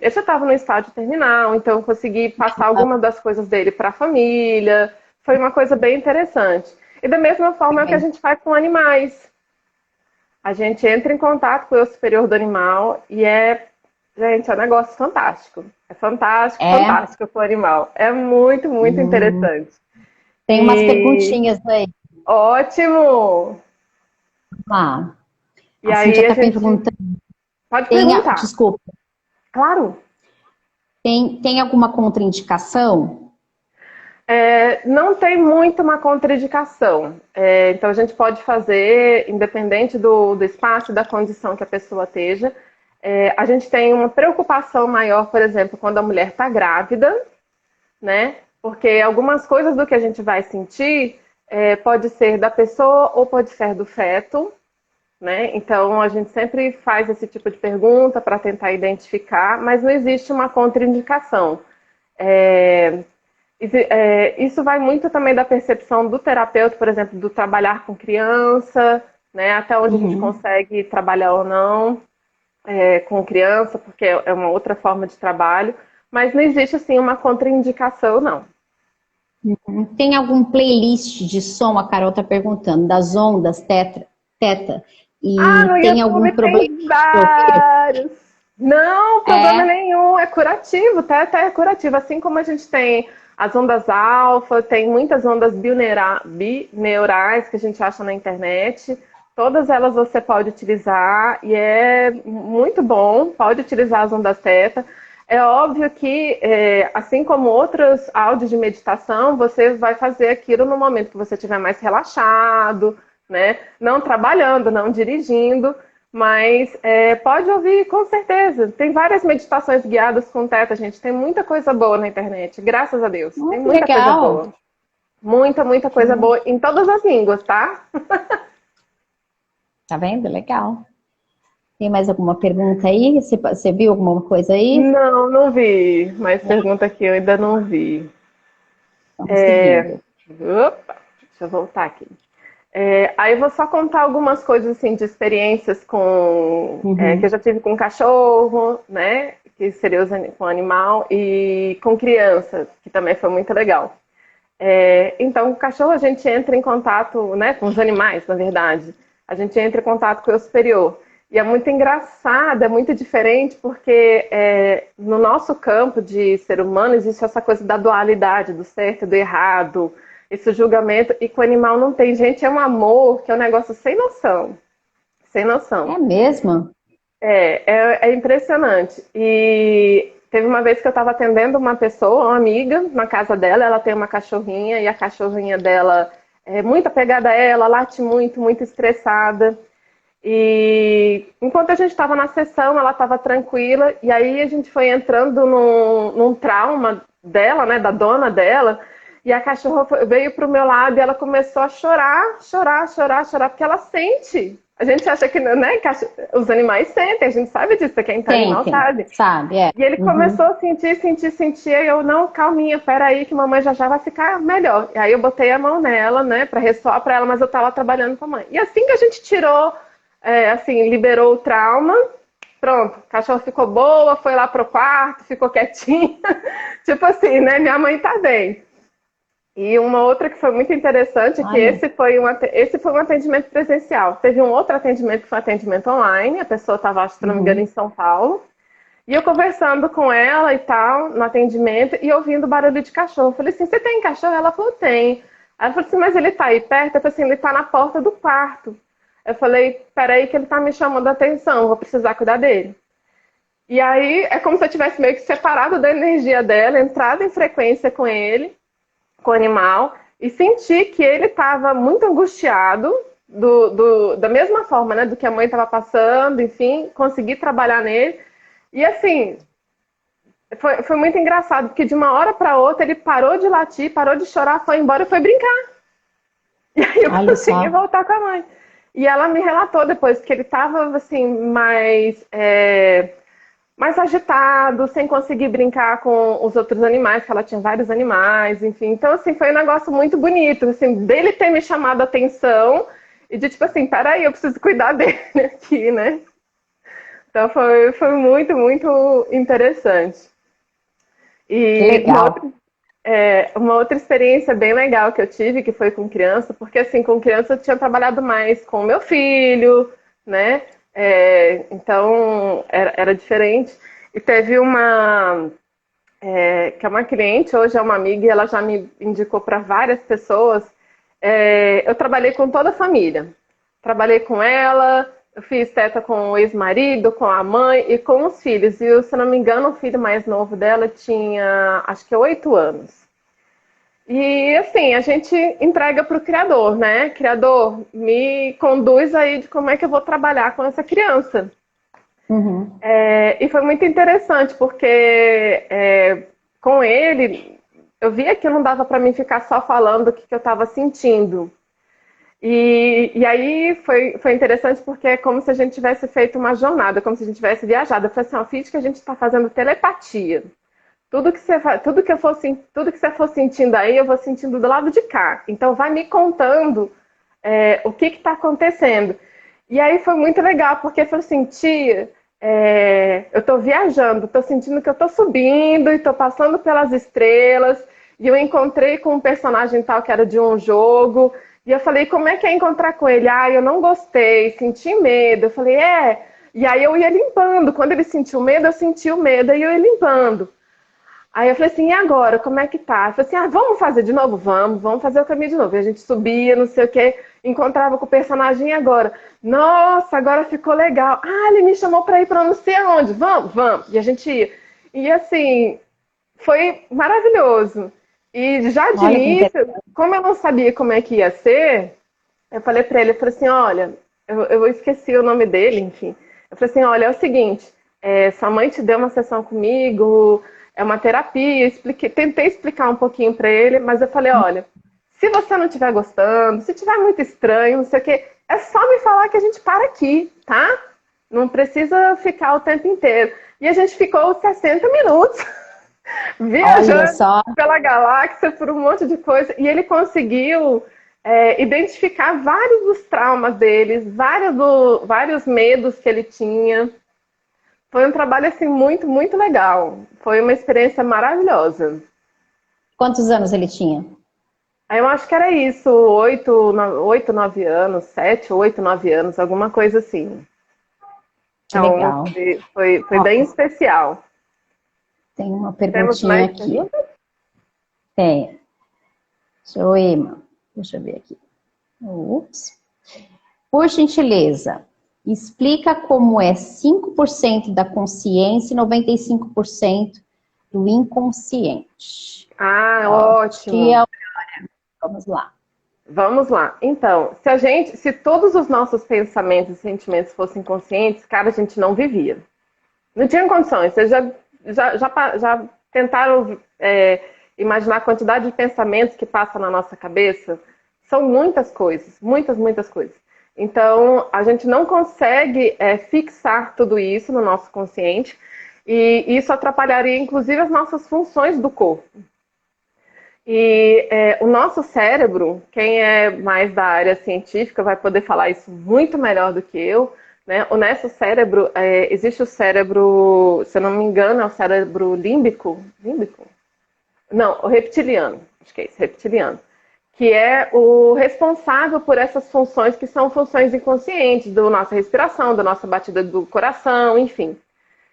eu já estava no estágio terminal, então eu consegui passar algumas das coisas dele para a família, foi uma coisa bem interessante. E da mesma forma é o que a gente faz com animais. A gente entra em contato com o eu superior do animal e gente, é um negócio fantástico. É fantástico, É. fantástico com o animal. É muito, muito Hum, interessante. tem umas E perguntinhas aí. ótimo! Ah, E a Cintia aí a está gente perguntando. pode perguntar. Desculpa, Claro. tem alguma contraindicação? Não tem muito uma contraindicação. Então a gente pode fazer, independente do espaço e da condição que a pessoa esteja. A gente tem uma preocupação maior, por exemplo, quando a mulher está grávida, né? Porque algumas coisas do que a gente vai sentir pode ser da pessoa ou pode ser do feto, né? Então a gente sempre faz esse tipo de pergunta para tentar identificar, mas não existe uma contraindicação. É, isso vai muito também da percepção do terapeuta, por exemplo, do trabalhar com criança, né? Até onde a gente Uhum. consegue trabalhar ou não com criança, porque é uma outra forma de trabalho, mas não existe assim uma contraindicação, não. Tem algum playlist de som, a Carol está perguntando, das ondas teta, Ah, e no tem algum YouTube problema tem de ouvir? vários. Não, problema É, nenhum, é curativo, tá? Até é curativo. Assim como a gente tem as ondas alfa, tem muitas ondas bineurais que a gente acha na internet. Todas elas você pode utilizar e é muito bom, pode utilizar as ondas teta. É óbvio que, assim como outros áudios de meditação, você vai fazer aquilo no momento que você estiver mais relaxado, né? Não trabalhando, não dirigindo, mas pode ouvir com certeza. Tem várias meditações guiadas com teta, gente. Tem muita coisa boa na internet, graças a Deus. Tem que muita coisa boa. legal. Muita, muita Que, coisa boa em todas as línguas, tá? tá vendo? Legal. Tem mais alguma pergunta aí? Você viu alguma coisa aí? Não, não vi. Mais pergunta aqui eu ainda não vi. Vamos É... seguindo. Opa, deixa eu voltar aqui. Aí eu vou só contar algumas coisas assim de experiências que eu Uhum. já tive com cachorro, né? Que seria com animal, e com criança, que também foi muito legal. Então, com o cachorro a gente entra em contato, né? Com os animais, na verdade. A gente entra em contato com o eu superior. E é muito engraçado, é muito diferente, porque no nosso campo de ser humano existe essa coisa da dualidade, do certo e do errado, esse julgamento, e com o animal não tem. Gente, é um amor que é um negócio sem noção. Sem noção. É mesmo? É impressionante. E teve uma vez que eu estava atendendo uma pessoa, uma amiga, na casa dela. Ela tem uma cachorrinha e a cachorrinha dela é muito apegada a ela, late muito, muito estressada. E enquanto a gente estava na sessão, ela estava tranquila. E aí a gente foi entrando num trauma dela, né, da dona dela. E a cachorra veio para o meu lado e ela começou a chorar, chorar, chorar, chorar, porque ela sente. A gente acha que, né, os animais sentem, a gente sabe disso, quem tá animal Sentem, sabe. sabe? É. E ele começou Uhum. a sentir, sentir, sentir, e eu, não, calminha, peraí, que mamãe já vai ficar melhor. E aí eu botei a mão nela, né, pra ressoar pra ela, mas eu tava trabalhando com a mãe. E assim que a gente tirou, assim, liberou o trauma, pronto, a cachorra ficou boa, foi lá pro quarto, ficou quietinha. Tipo assim, né, minha mãe tá bem. E uma outra que foi muito interessante, que Olha. esse foi um atendimento presencial. Teve um outro atendimento que foi um atendimento online, a pessoa estava, se não me engano, em Uhum. São Paulo. E eu conversando com ela e tal, no atendimento, e ouvindo barulho de cachorro. Eu falei assim, você tem cachorro? Ela falou, tem. Aí eu falei assim, mas ele tá aí perto? Eu falei assim, ele tá na porta do quarto. Eu falei, peraí que ele tá me chamando a atenção, vou precisar cuidar dele. E aí é como se eu tivesse meio que separado da energia dela, entrado em frequência com ele, com o animal, e senti que ele estava muito angustiado, da mesma forma, né, do que a mãe estava passando, enfim, consegui trabalhar nele. E assim, foi muito engraçado, porque de uma hora para outra ele parou de latir, parou de chorar, foi embora e foi brincar. E aí eu Olha consegui só. voltar com a mãe. E ela me relatou depois que ele estava assim, mais agitado, sem conseguir brincar com os outros animais, que ela tinha vários animais, enfim. Então, assim, foi um negócio muito bonito, assim, dele ter me chamado a atenção e de tipo assim, peraí, eu preciso cuidar dele aqui, né? Então foi muito, muito interessante. Que E legal. uma outra experiência bem legal que eu tive, que foi com criança, porque assim, com criança eu tinha trabalhado mais com o meu filho, né? Então era diferente. E teve que é uma cliente, hoje é uma amiga, e ela já me indicou para várias pessoas. Eu trabalhei com toda a família. Trabalhei com ela, eu fiz teta com o ex-marido, com a mãe e com os filhos. E, se não me engano, o filho mais novo dela tinha, acho que 8 anos. E assim, a gente entrega para o criador, né? Criador, me conduz aí de como é que eu vou trabalhar com essa criança. Uhum. E foi muito interessante, porque com ele, eu via que não dava para mim ficar só falando o que eu estava sentindo. E aí foi interessante porque é como se a gente tivesse feito uma jornada, como se a gente tivesse viajado. Eu falei assim, ó, finge que a gente está fazendo telepatia. Tudo que você for sentindo aí, eu vou sentindo do lado de cá. Então vai me contando o que está acontecendo. E aí foi muito legal, porque eu falei assim, tia, eu estou viajando, estou sentindo que eu estou subindo e estou passando pelas estrelas, e eu encontrei com um personagem tal que era de um jogo, e eu falei, como é que é encontrar com ele? Ah, eu não gostei, senti medo. Eu falei, e aí eu ia limpando, quando ele sentiu medo, eu senti o medo, e eu ia limpando. Aí eu falei assim, e agora, como é que tá? Eu falei assim, vamos fazer de novo? Vamos fazer o caminho de novo. E a gente subia, não sei o quê, encontrava com o personagem agora. Nossa, agora ficou legal. Ah, ele me chamou pra ir pra não sei aonde. Vamos. E a gente ia. E assim, foi maravilhoso. E já de Olha que início, como eu não sabia como é que ia ser, eu falei pra ele, eu falei assim, olha, eu esqueci o nome dele, enfim. Eu falei assim, olha, é o seguinte, sua mãe te deu uma sessão comigo, é uma terapia, tentei explicar um pouquinho pra ele, mas eu falei, olha, se você não estiver gostando, se estiver muito estranho, não sei o quê, é só me falar que a gente para aqui, tá? Não precisa ficar o tempo inteiro. E a gente ficou 60 minutos olha viajando só. pela galáxia por um monte de coisa. E ele conseguiu identificar vários dos traumas deles, vários medos que ele tinha. Foi um trabalho assim muito, muito legal. Foi uma experiência maravilhosa. Quantos anos ele tinha? Aí eu acho que era isso, 8, 9 anos, 7, 8, 9 anos, alguma coisa assim. Que Então, legal. foi Ó, bem especial. tem uma Temos perguntinha mais aqui. perguntas? Tem. Joema. Deixa eu ver aqui. Ups. Por gentileza, explica como é 5% da consciência e 95% do inconsciente. Ah, Ó, ótimo. vamos lá. Vamos lá. Então, se todos os nossos pensamentos e sentimentos fossem conscientes, cara, a gente não vivia. Não tinha condições. Vocês já tentaram imaginar a quantidade de pensamentos que passa na nossa cabeça? São muitas coisas, muitas, muitas coisas. Então, a gente não consegue fixar tudo isso no nosso consciente e isso atrapalharia, inclusive, as nossas funções do corpo. E o nosso cérebro, quem é mais da área científica vai poder falar isso muito melhor do que eu, né? O nosso cérebro, existe o cérebro, se eu não me engano, é o cérebro límbico? Límbico? Não, o reptiliano, acho que é isso, reptiliano. Que é o responsável por essas funções que são funções inconscientes, da nossa respiração, da nossa batida do coração, enfim.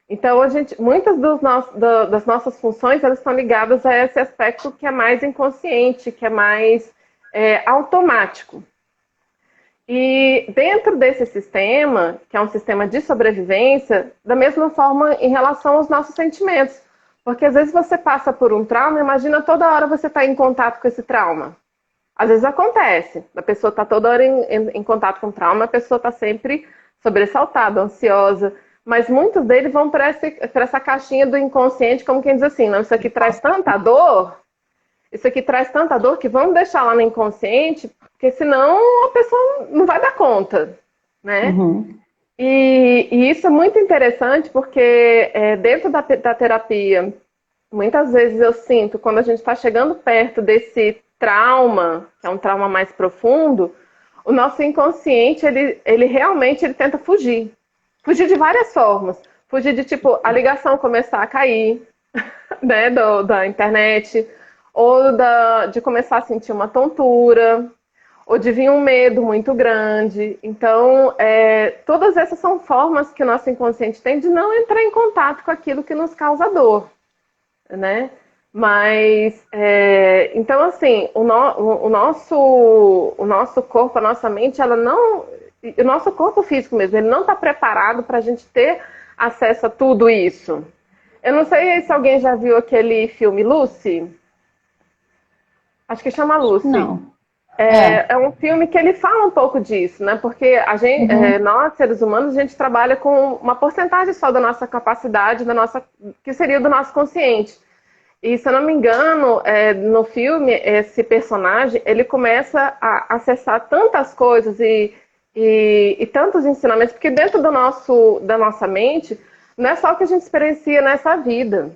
Então, muitas das nossas funções elas estão ligadas a esse aspecto que é mais inconsciente, que é mais automático. E dentro desse sistema, que é um sistema de sobrevivência, da mesma forma em relação aos nossos sentimentos. Porque às vezes você passa por um trauma, imagina toda hora você está em contato com esse trauma. Às vezes acontece, a pessoa está toda hora em contato com o trauma, a pessoa está sempre sobressaltada, ansiosa, mas muitos deles vão para essa caixinha do inconsciente, como quem diz assim, não, isso aqui traz tanta dor, que vamos deixar lá no inconsciente, porque senão a pessoa não vai dar conta, né? Uhum. E isso é muito interessante porque dentro da terapia, muitas vezes eu sinto, quando a gente está chegando perto desse trauma, que é um trauma mais profundo, o nosso inconsciente, ele realmente ele tenta fugir. Fugir de várias formas. Fugir de, tipo, a ligação começar a cair, né, da internet, ou de começar a sentir uma tontura, ou de vir um medo muito grande. Então, todas essas são formas que o nosso inconsciente tem de não entrar em contato com aquilo que nos causa dor, né? Mas, então, assim, o nosso corpo, a nossa mente, ela não... O nosso corpo físico mesmo, ele não está preparado para a gente ter acesso a tudo isso. Eu não sei se alguém já viu aquele filme Lucy. Acho que chama Lucy. Não. É um filme que ele fala um pouco disso, né? Porque Uhum. nós, seres humanos, a gente trabalha com uma porcentagem só da nossa capacidade, que seria do nosso consciente. E se eu não me engano, no filme, esse personagem, ele começa a acessar tantas coisas e tantos ensinamentos, porque dentro da nossa mente, não é só o que a gente experiencia nessa vida.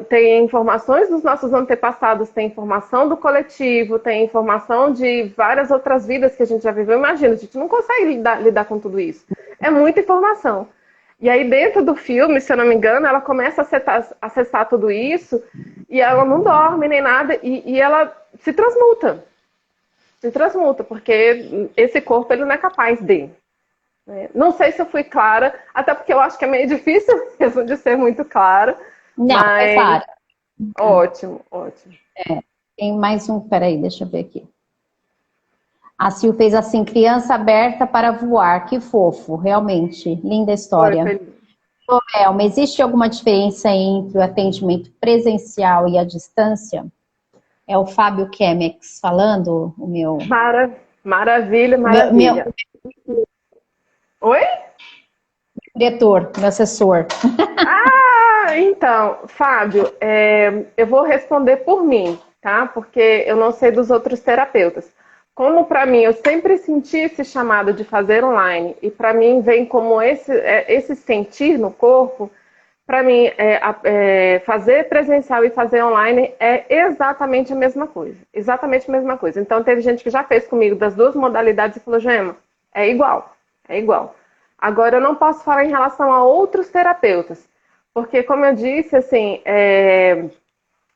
Tem informações dos nossos antepassados, tem informação do coletivo, tem informação de várias outras vidas que a gente já viveu. Imagina, a gente não consegue lidar com tudo isso. É muita informação. E aí, dentro do filme, se eu não me engano, ela começa a acessar tudo isso e ela não dorme nem nada e ela se transmuta. Se transmuta, porque esse corpo ele não é capaz de. Né? Não sei se eu fui clara, até porque eu acho que é meio difícil mesmo de ser muito clara. Não, Mas... é claro. Ótimo, ótimo. Tem mais um, peraí, deixa eu ver aqui. A Sil fez assim, criança aberta para voar, que fofo, realmente, linda história. Elma, existe alguma diferença entre o atendimento presencial e a distância? É o Fábio Chemex falando, o meu... Maravilha, maravilha. Oi? Diretor, meu assessor. Então, Fábio, eu vou responder por mim, tá? Porque eu não sei dos outros terapeutas. Como para mim, eu sempre senti esse chamado de fazer online, e para mim vem como esse sentir no corpo, para mim, fazer presencial e fazer online é exatamente a mesma coisa. Exatamente a mesma coisa. Então, teve gente que já fez comigo das duas modalidades e falou, Gema, é igual, é igual. Agora, eu não posso falar em relação a outros terapeutas, porque, como eu disse, assim,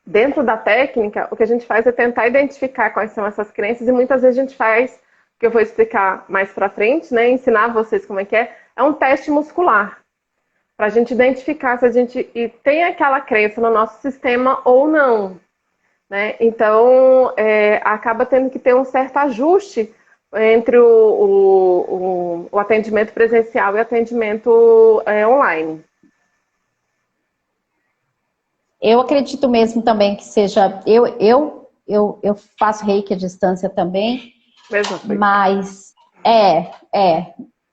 dentro da técnica, o que a gente faz é tentar identificar quais são essas crenças e muitas vezes a gente faz, que eu vou explicar mais pra frente, né, ensinar vocês como é um teste muscular, para a gente identificar se a gente tem aquela crença no nosso sistema ou não, né? Então, acaba tendo que ter um certo ajuste entre o atendimento presencial e atendimento online. Eu acredito mesmo também que seja... Eu faço reiki à distância também, mas...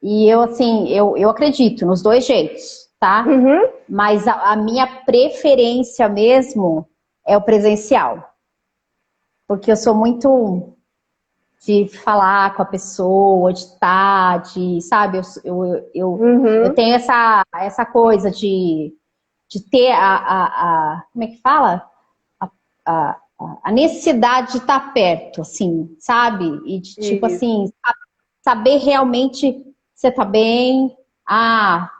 E eu, assim, eu acredito nos dois jeitos, tá? Uhum. Mas a minha preferência mesmo é o presencial. Porque eu sou muito de falar com a pessoa, de estar, sabe? Eu tenho essa coisa de ter como é que fala? A necessidade de estar perto, assim, sabe? E de, tipo assim, saber realmente você tá bem,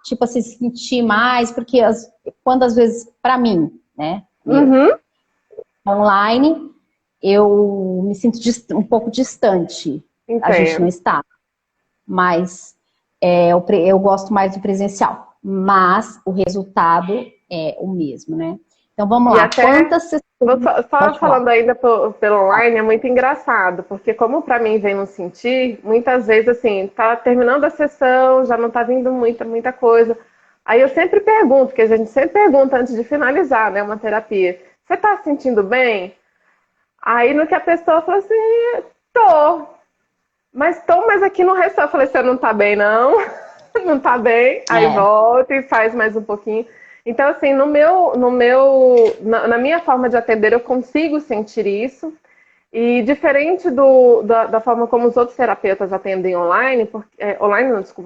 tipo assim, sentir mais, porque quando às vezes, pra mim, né, online, eu me sinto um pouco distante. Entendo. A gente não está. Mas eu gosto mais do presencial. Mas o resultado é o mesmo, né? Então vamos lá. Quantas sessões... Só falando ainda pelo online, é muito engraçado, porque como pra mim vem no sentir, muitas vezes assim, tá terminando a sessão, já não tá vindo muita coisa. Aí eu sempre pergunto, porque a gente sempre pergunta antes de finalizar, né, uma terapia, você tá se sentindo bem? Aí no que a pessoa fala assim, tô. Mas aqui no resto eu falei, você não tá bem não? Não tá bem? Aí volta e faz mais um pouquinho. Então, assim, na minha forma de atender, eu consigo sentir isso. E diferente da forma como os outros terapeutas atendem online,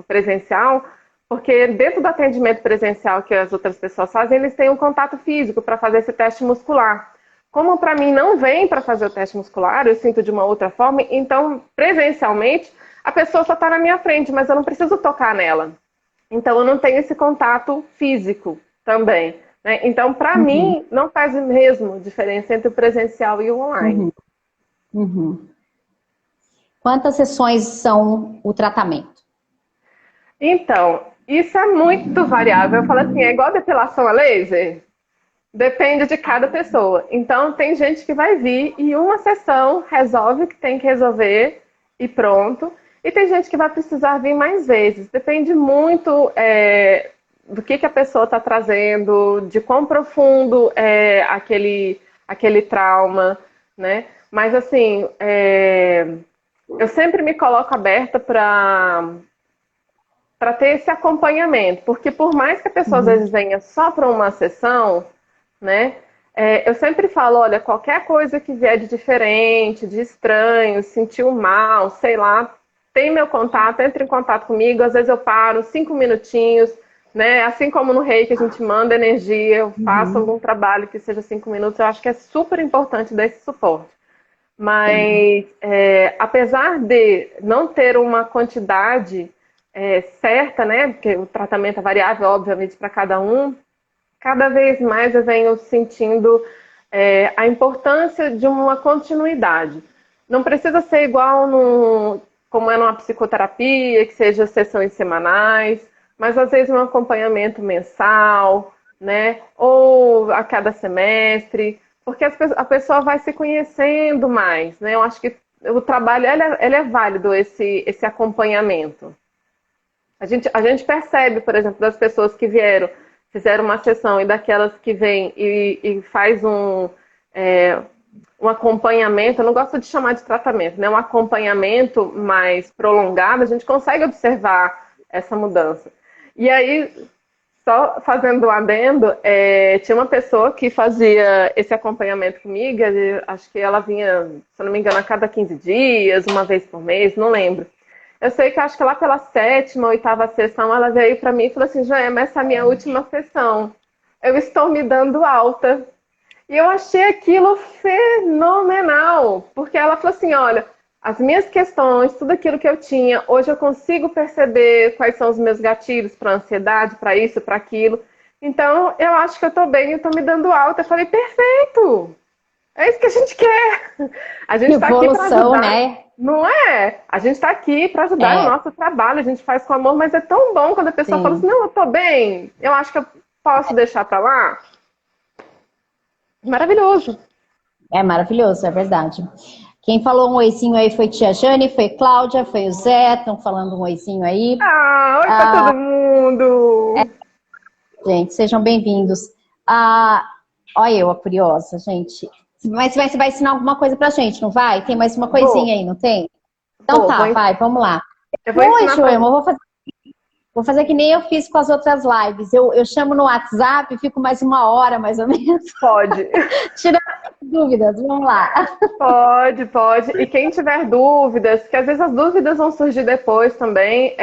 presencial, porque dentro do atendimento presencial que as outras pessoas fazem, eles têm um contato físico para fazer esse teste muscular. Como para mim não vem para fazer o teste muscular, eu sinto de uma outra forma, então presencialmente a pessoa só está na minha frente, mas eu não preciso tocar nela. Então eu não tenho esse contato físico também. Né? Então, para mim, não faz mesmo diferença entre o presencial e o online. Quantas sessões são o tratamento? Então, isso é muito variável. Eu falo assim, é igual depilação a laser? Depende de cada pessoa. Então, tem gente que vai vir e uma sessão resolve o que tem que resolver e pronto. E tem gente que vai precisar vir mais vezes. Depende muito do que a pessoa está trazendo, de quão profundo é aquele trauma, né? Mas, assim, eu sempre me coloco aberta para ter esse acompanhamento. Porque por mais que a pessoa, às vezes, venha só para uma sessão, né? eu sempre falo, olha, qualquer coisa que vier de diferente, de estranho, sentiu mal, sei lá, tem meu contato, entre em contato comigo, às vezes eu paro 5 minutinhos, né? Assim como no Reiki a gente manda energia, eu faço Uhum. algum trabalho que seja 5 minutos, eu acho que é super importante dar esse suporte. Sim. Mas, apesar de não ter uma quantidade certa, né? Porque o tratamento é variável, obviamente, para cada um, cada vez mais eu venho sentindo a importância de uma continuidade. Não precisa ser igual como é numa psicoterapia, que seja sessões semanais, mas às vezes um acompanhamento mensal, né? Ou a cada semestre, porque a pessoa vai se conhecendo mais, né? Eu acho que o trabalho ele é válido, esse acompanhamento. A gente percebe, por exemplo, das pessoas que fizeram uma sessão e daquelas que vêm e faz é, um acompanhamento, eu não gosto de chamar de tratamento, né? Um acompanhamento mais prolongado, a gente consegue observar essa mudança. E aí, só fazendo um adendo, tinha uma pessoa que fazia esse acompanhamento comigo, acho que ela vinha, se eu não me engano, a cada 15 dias, uma vez por mês, não lembro. Eu sei que acho que lá pela sétima, oitava sessão, ela veio para mim e falou assim, Joema, essa é a minha última sessão. Eu estou me dando alta. E eu achei aquilo fenomenal, porque ela falou assim, olha, as minhas questões, tudo aquilo que eu tinha, hoje eu consigo perceber quais são os meus gatilhos para ansiedade, para isso, para aquilo. Então, eu acho que eu estou bem, eu estou me dando alta. Eu falei, perfeito! É isso que a gente quer. A gente está aqui para Evolução, ajudar, né? não é? A gente está aqui para ajudar, é o É, nosso trabalho, a gente faz com amor, mas é tão bom quando a pessoa fala assim, sim. não, eu estou bem, eu acho que eu posso deixar para lá. Maravilhoso. É maravilhoso, é verdade. Quem falou um oizinho aí foi tia Jane, foi Cláudia, foi o Zé, estão falando um oizinho aí. Ah, oi para todo mundo. Gente, sejam bem-vindos. Ah, olha eu, a curiosa, gente. Mas você vai ensinar alguma coisa pra gente, não vai? Tem mais uma coisinha Vou, aí, não tem? Então vou, tá, vai, vamos lá. eu vou Oi, ensinar para Joelma, você. vou fazer que nem eu fiz com as outras lives. Eu chamo no WhatsApp, fico mais uma hora, mais ou menos, Pode, tirando dúvidas. Vamos lá. pode, pode. E quem tiver dúvidas, que às vezes as dúvidas vão surgir depois também,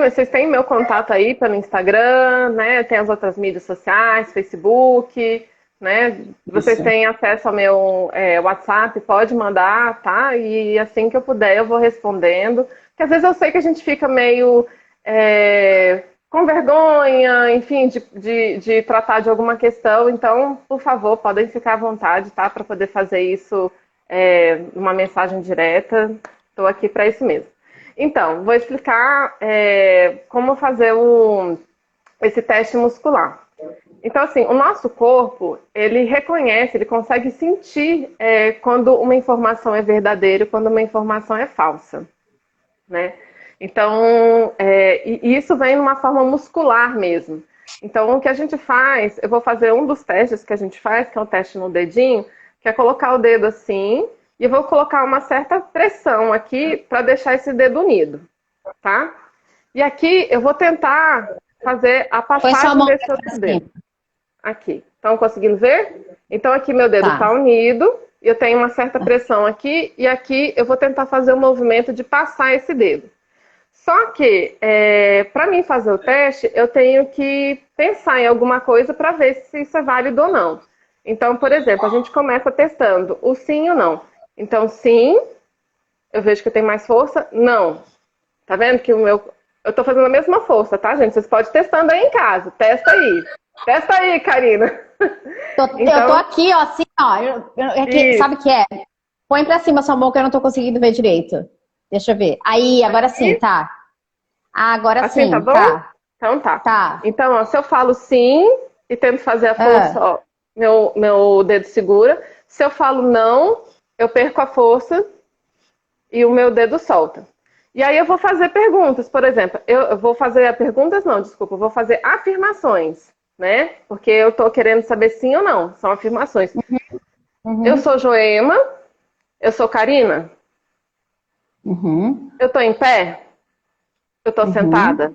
vocês têm meu contato aí pelo Instagram, né? Tem as outras mídias sociais, Facebook, né? Vocês Isso. têm acesso ao meu WhatsApp, pode mandar, tá? E assim que eu puder, eu vou respondendo. Porque às vezes eu sei que a gente fica meio com vergonha, enfim, de tratar de alguma questão. Então, por favor, podem ficar à vontade, tá? Para poder fazer isso numa mensagem direta. Estou aqui para isso mesmo. Então, vou explicar como fazer esse teste muscular. Então, assim, o nosso corpo, ele reconhece, ele consegue sentir quando uma informação é verdadeira e quando uma informação é falsa, né? Então, e isso vem numa forma muscular mesmo. Então, o que a gente faz, eu vou fazer um dos testes que a gente faz, que é o teste no dedinho, que é colocar o dedo assim, e eu vou colocar uma certa pressão aqui para deixar esse dedo unido, tá? E aqui eu vou tentar fazer a Põe sua passagem mão desse pra outro dedo. cima. Aqui. Estão conseguindo ver? Então aqui meu dedo está Tá. unido, eu tenho uma certa pressão aqui, e aqui eu vou tentar fazer o movimento de passar esse dedo. Só que, para mim fazer o teste, eu tenho que pensar em alguma coisa para ver se isso é válido ou não. Então, por exemplo, a gente começa testando o sim e o não. Então, sim, eu vejo que eu tenho mais força. Não. Tá vendo que o meu. Eu tô fazendo a mesma força, tá, gente? Vocês podem ir testando aí em casa. Testa aí. Testa aí, Karina. Eu tô Então, aqui, ó, assim, ó. Sabe o isso. que é? Põe pra cima sua mão que eu não tô conseguindo ver direito. Deixa eu ver. Aí, agora sim, Aqui. tá. Ah, agora Assim, tá sim, bom? tá. Então tá. Tá. Então, ó, se eu falo sim e tento fazer a força, Ah, ó, meu dedo segura. Se eu falo não, eu perco a força e o meu dedo solta. E aí eu vou fazer perguntas, por exemplo, eu vou fazer perguntas, não, desculpa, eu vou fazer afirmações, né? Porque eu tô querendo saber sim ou não, são afirmações. Eu uhum, sou Joema, eu sou Karina, uhum, eu tô em pé, eu tô uhum, sentada,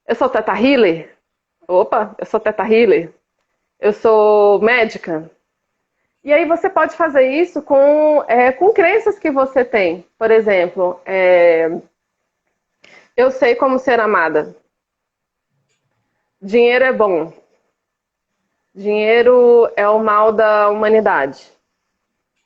eu sou Teta Healer, opa, eu sou Teta Healer, eu sou médica. E aí você pode fazer isso com crenças que você tem. Por exemplo, eu sei como ser amada. Dinheiro é bom. Dinheiro é o mal da humanidade.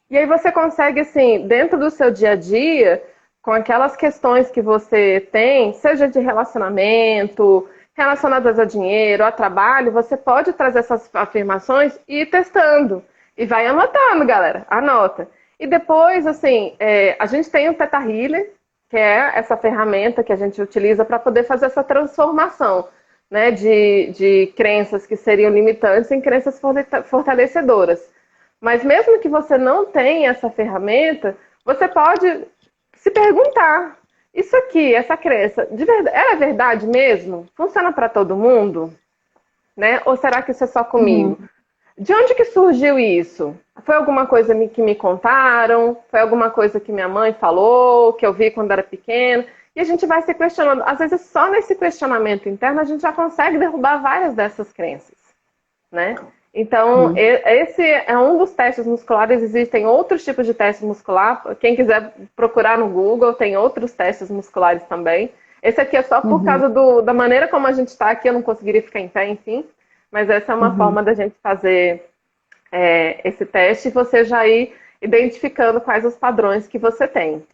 E aí você consegue, assim, dentro do seu dia a dia, com aquelas questões que você tem, seja de relacionamento, relacionadas a dinheiro, a trabalho, você pode trazer essas afirmações e ir testando. E vai anotando, galera. Anota. E depois, assim, a gente tem o Theta Healer, que é essa ferramenta que a gente utiliza para poder fazer essa transformação, né, de crenças que seriam limitantes em crenças fortalecedoras. Mas mesmo que você não tenha essa ferramenta, você pode se perguntar: isso aqui, essa crença, de verdade, é verdade mesmo? Funciona para todo mundo? Né? Ou será que isso é só comigo? De onde que surgiu isso? Foi alguma coisa que me contaram? Foi alguma coisa que minha mãe falou, que eu vi quando era pequena? E a gente vai se questionando. Às vezes, só nesse questionamento interno, a gente já consegue derrubar várias dessas crenças, né? Então, esse é um dos testes musculares. Existem outros tipos de testes muscular. Quem quiser procurar no Google, tem outros testes musculares também. Esse aqui é só por causa da maneira como a gente está aqui. Eu não conseguiria ficar em pé, enfim. Mas essa é uma forma da gente fazer esse teste e você já ir identificando quais os padrões que você tem.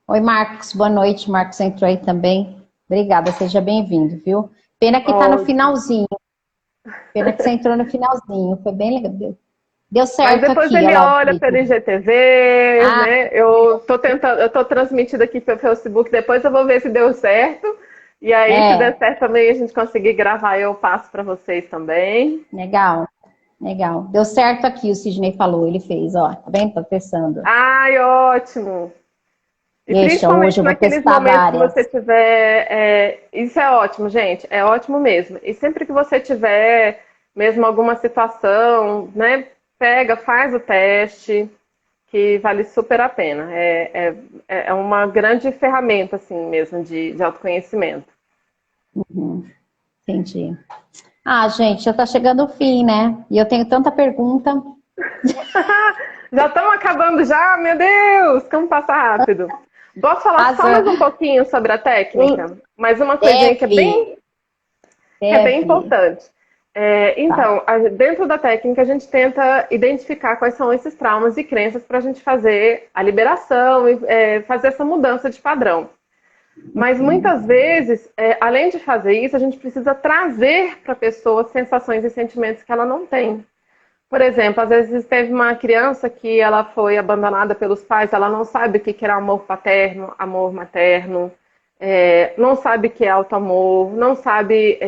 Oi, Marcos. Boa noite. Marcos entrou aí também. Obrigada, seja bem-vindo, viu? Pena que tá no finalzinho. Pena que você entrou no finalzinho. Foi bem legal. Deu certo. Mas depois aqui, ele olha pelo IGTV, né? Eu tô transmitindo aqui pelo Facebook, depois eu vou ver se deu certo. E aí, se der certo também, a gente conseguir gravar, eu passo para vocês também. Legal, legal. Deu certo aqui, o Sidney falou, ele fez, ó. Tá vendo? Tá testando. Ai, ótimo! E Deixa, principalmente hoje eu vou naqueles testar momentos que várias. você tiver. Isso é ótimo, gente. É ótimo mesmo. E sempre que você tiver mesmo alguma situação, né? Pega, faz o teste, que vale super a pena. É uma grande ferramenta, assim, mesmo, de autoconhecimento. Entendi. Ah, gente, já tá chegando o fim, né? E eu tenho tanta pergunta. Já estamos acabando já? Meu Deus, como passa rápido. Posso falar só mais um pouquinho sobre a técnica? Mais uma coisinha que é bem importante. Então, dentro da técnica, a gente tenta identificar quais são esses traumas e crenças para a gente fazer a liberação e fazer essa mudança de padrão. Mas muitas vezes, além de fazer isso, a gente precisa trazer para a pessoa sensações e sentimentos que ela não tem. Por exemplo, às vezes teve uma criança que ela foi abandonada pelos pais, ela não sabe o que era amor paterno, amor materno, não sabe o que é auto-amor, não sabe,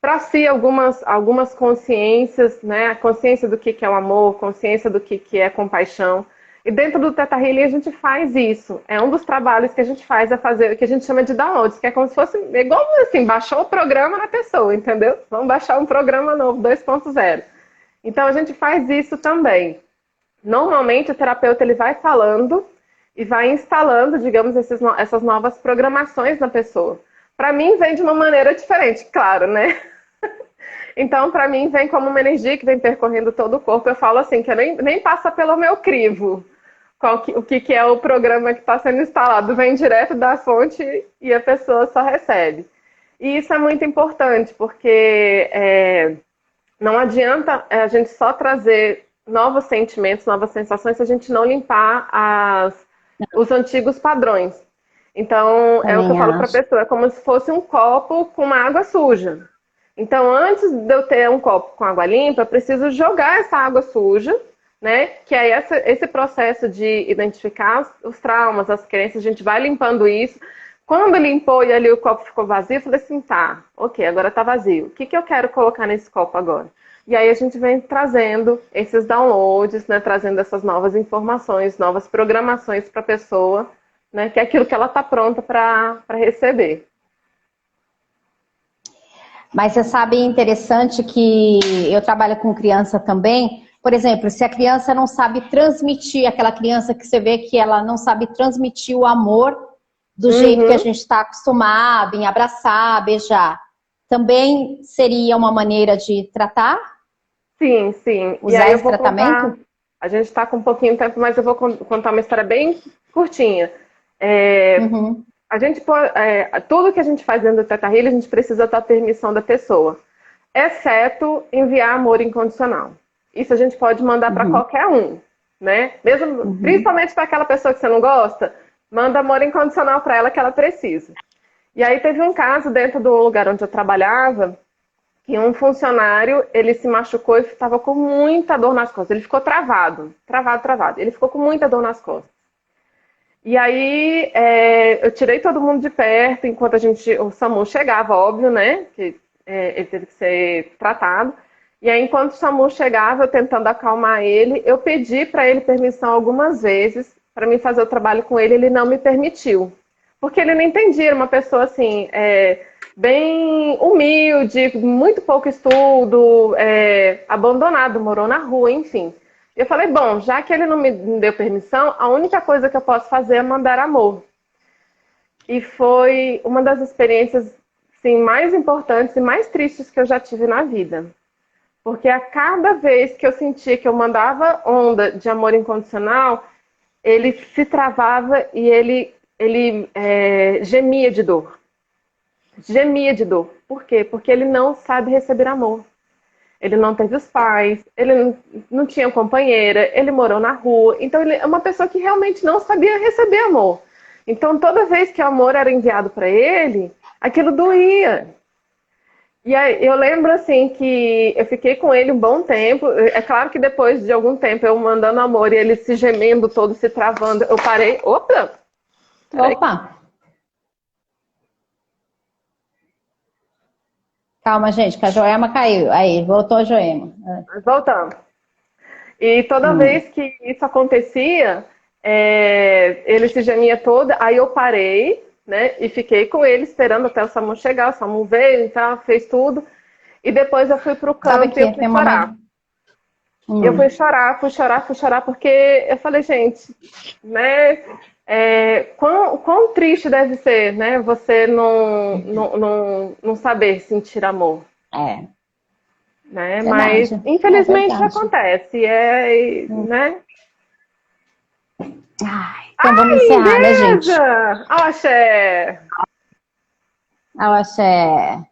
para si, algumas consciências, né? A consciência do que é o amor, consciência do que é compaixão. E dentro do Theta Healing a gente faz isso. É um dos trabalhos que a gente faz, é fazer o que a gente chama de downloads, que é como se fosse igual assim, baixou o programa na pessoa, entendeu? Vamos baixar um programa novo, 2.0. Então a gente faz isso também. Normalmente o terapeuta ele vai falando e vai instalando, digamos, essas novas programações na pessoa. Para mim vem de uma maneira diferente, claro, né? Então, para mim, vem como uma energia que vem percorrendo todo o corpo. Eu falo assim, que nem passa pelo meu crivo. O que é o programa que está sendo instalado. Vem direto da fonte e a pessoa só recebe. E isso é muito importante, porque não adianta a gente só trazer novos sentimentos, novas sensações, se a gente não limpar os antigos padrões. Então, é o que eu falo para a pessoa, é como se fosse um copo com uma água suja. Então, antes de eu ter um copo com água limpa, eu preciso jogar essa água suja, né? Que aí esse processo de identificar os traumas, as crenças, a gente vai limpando isso. Quando limpou e ali o copo ficou vazio, eu falei assim, tá, ok, agora tá vazio. O que eu quero colocar nesse copo agora? E aí a gente vem trazendo esses downloads, né? Trazendo essas novas informações, novas programações para a pessoa, né? Que é aquilo que ela tá pronta para receber. Mas você sabe, interessante que eu trabalho com criança também. Por exemplo, se a criança não sabe transmitir, aquela criança que você vê que ela não sabe transmitir o amor do jeito que a gente está acostumado, em abraçar, beijar. também seria uma maneira de tratar? Sim, sim. E Usar aí eu esse vou contar. tratamento? A gente está com um pouquinho de tempo, mas eu vou contar uma história bem curtinha. É, Uhum, tudo que a gente faz dentro do Teta Healing, a gente precisa da permissão da pessoa, exceto enviar amor incondicional. Isso a gente pode mandar para uhum, qualquer um, né? Mesmo, uhum, principalmente para aquela pessoa que você não gosta, manda amor incondicional para ela que ela precisa. E aí teve um caso dentro do lugar onde eu trabalhava, que um funcionário, ele se machucou e estava com muita dor nas costas. Ele ficou travado, travado, travado. Ele ficou com muita dor nas costas. E aí eu tirei todo mundo de perto enquanto o SAMU chegava, óbvio, né? Que ele teve que ser tratado. E aí, enquanto o SAMU chegava, eu tentando acalmar ele, eu pedi para ele permissão algumas vezes para mim fazer o trabalho com ele, ele não me permitiu. Porque ele não entendia, era uma pessoa assim, bem humilde, muito pouco estudo, abandonado, morou na rua, enfim. Eu falei, bom, já que ele não me deu permissão, a única coisa que eu posso fazer é mandar amor. E foi uma das experiências assim, mais importantes e mais tristes que eu já tive na vida. Porque a cada vez que eu sentia que eu mandava onda de amor incondicional, ele se travava e ele gemia de dor. Gemia de dor. Por quê? Porque ele não sabe receber amor. Ele não teve os pais, ele não tinha companheira, ele morou na rua. Então, ele é uma pessoa que realmente não sabia receber amor. Então, toda vez que o amor era enviado para ele, aquilo doía. E aí, eu lembro assim que eu fiquei com ele um bom tempo. É claro que depois de algum tempo eu mandando amor e ele se gemendo todo, se travando, eu parei. Opa! Peraí. Opa, calma, gente, que a Joelma caiu. Aí, voltou a Joelma. Mas voltando. E toda Hum. vez que isso acontecia, ele se gemia toda, aí eu parei, né? E fiquei com ele esperando até o SAMU chegar. O SAMU veio e tal, fez tudo. E depois eu fui pro Sabe canto e eu aqui, fui tem uma chorar. mãe. Eu Hum. fui chorar, porque eu falei, gente, né? Quão triste deve ser, né? Você não saber sentir amor, É, né? Mas verdade. É infelizmente verdade. acontece, Hum. né? Ai, então vamos Ai, encerrar, né, gente? lindeza! Axé! Ela é...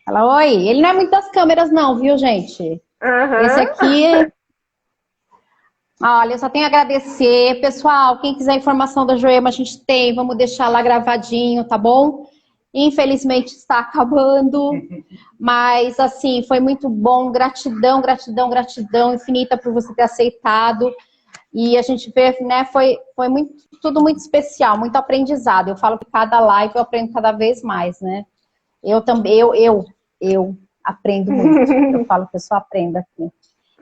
Ela, oi. Ele não é muito das câmeras, não, viu, gente? Esse Aham. aqui, olha, eu só tenho a agradecer. Pessoal, quem quiser informação da Joema, a gente tem. Vamos deixar lá gravadinho, tá bom? Infelizmente está acabando, mas assim, foi muito bom. Gratidão, gratidão, gratidão infinita por você ter aceitado. E a gente vê, né, foi muito, tudo muito especial, muito aprendizado. Eu falo que cada live eu aprendo cada vez mais, né? Eu também, eu aprendo muito. Eu falo que eu só aprendo aqui.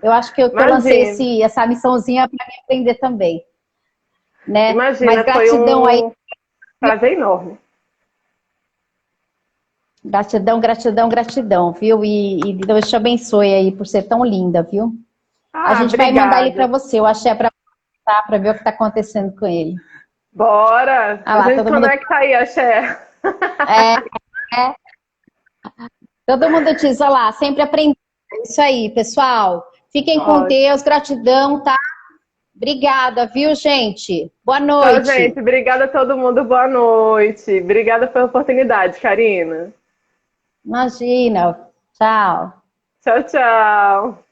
Eu acho que eu lancei Imagina, essa missãozinha para me aprender também, né? Mas imagina, foi gratidão aí, um prazer enorme. gratidão, gratidão, gratidão, viu? E Deus te abençoe aí por ser tão linda, viu? A Ah, gente vai mandar ele para obrigada. você, eu achei para ver o que está acontecendo com ele. Bora! Ah A lá, gente conecta aí, Axé. é, é, todo mundo diz, olha lá, sempre aprendendo. É isso aí, pessoal. Fiquem com Ótimo. Deus, gratidão, tá? Obrigada, viu, gente? Boa Tchau, noite. gente. Obrigada a todo mundo. Boa noite. Obrigada pela oportunidade, Karina. Imagina. Tchau. Tchau, tchau.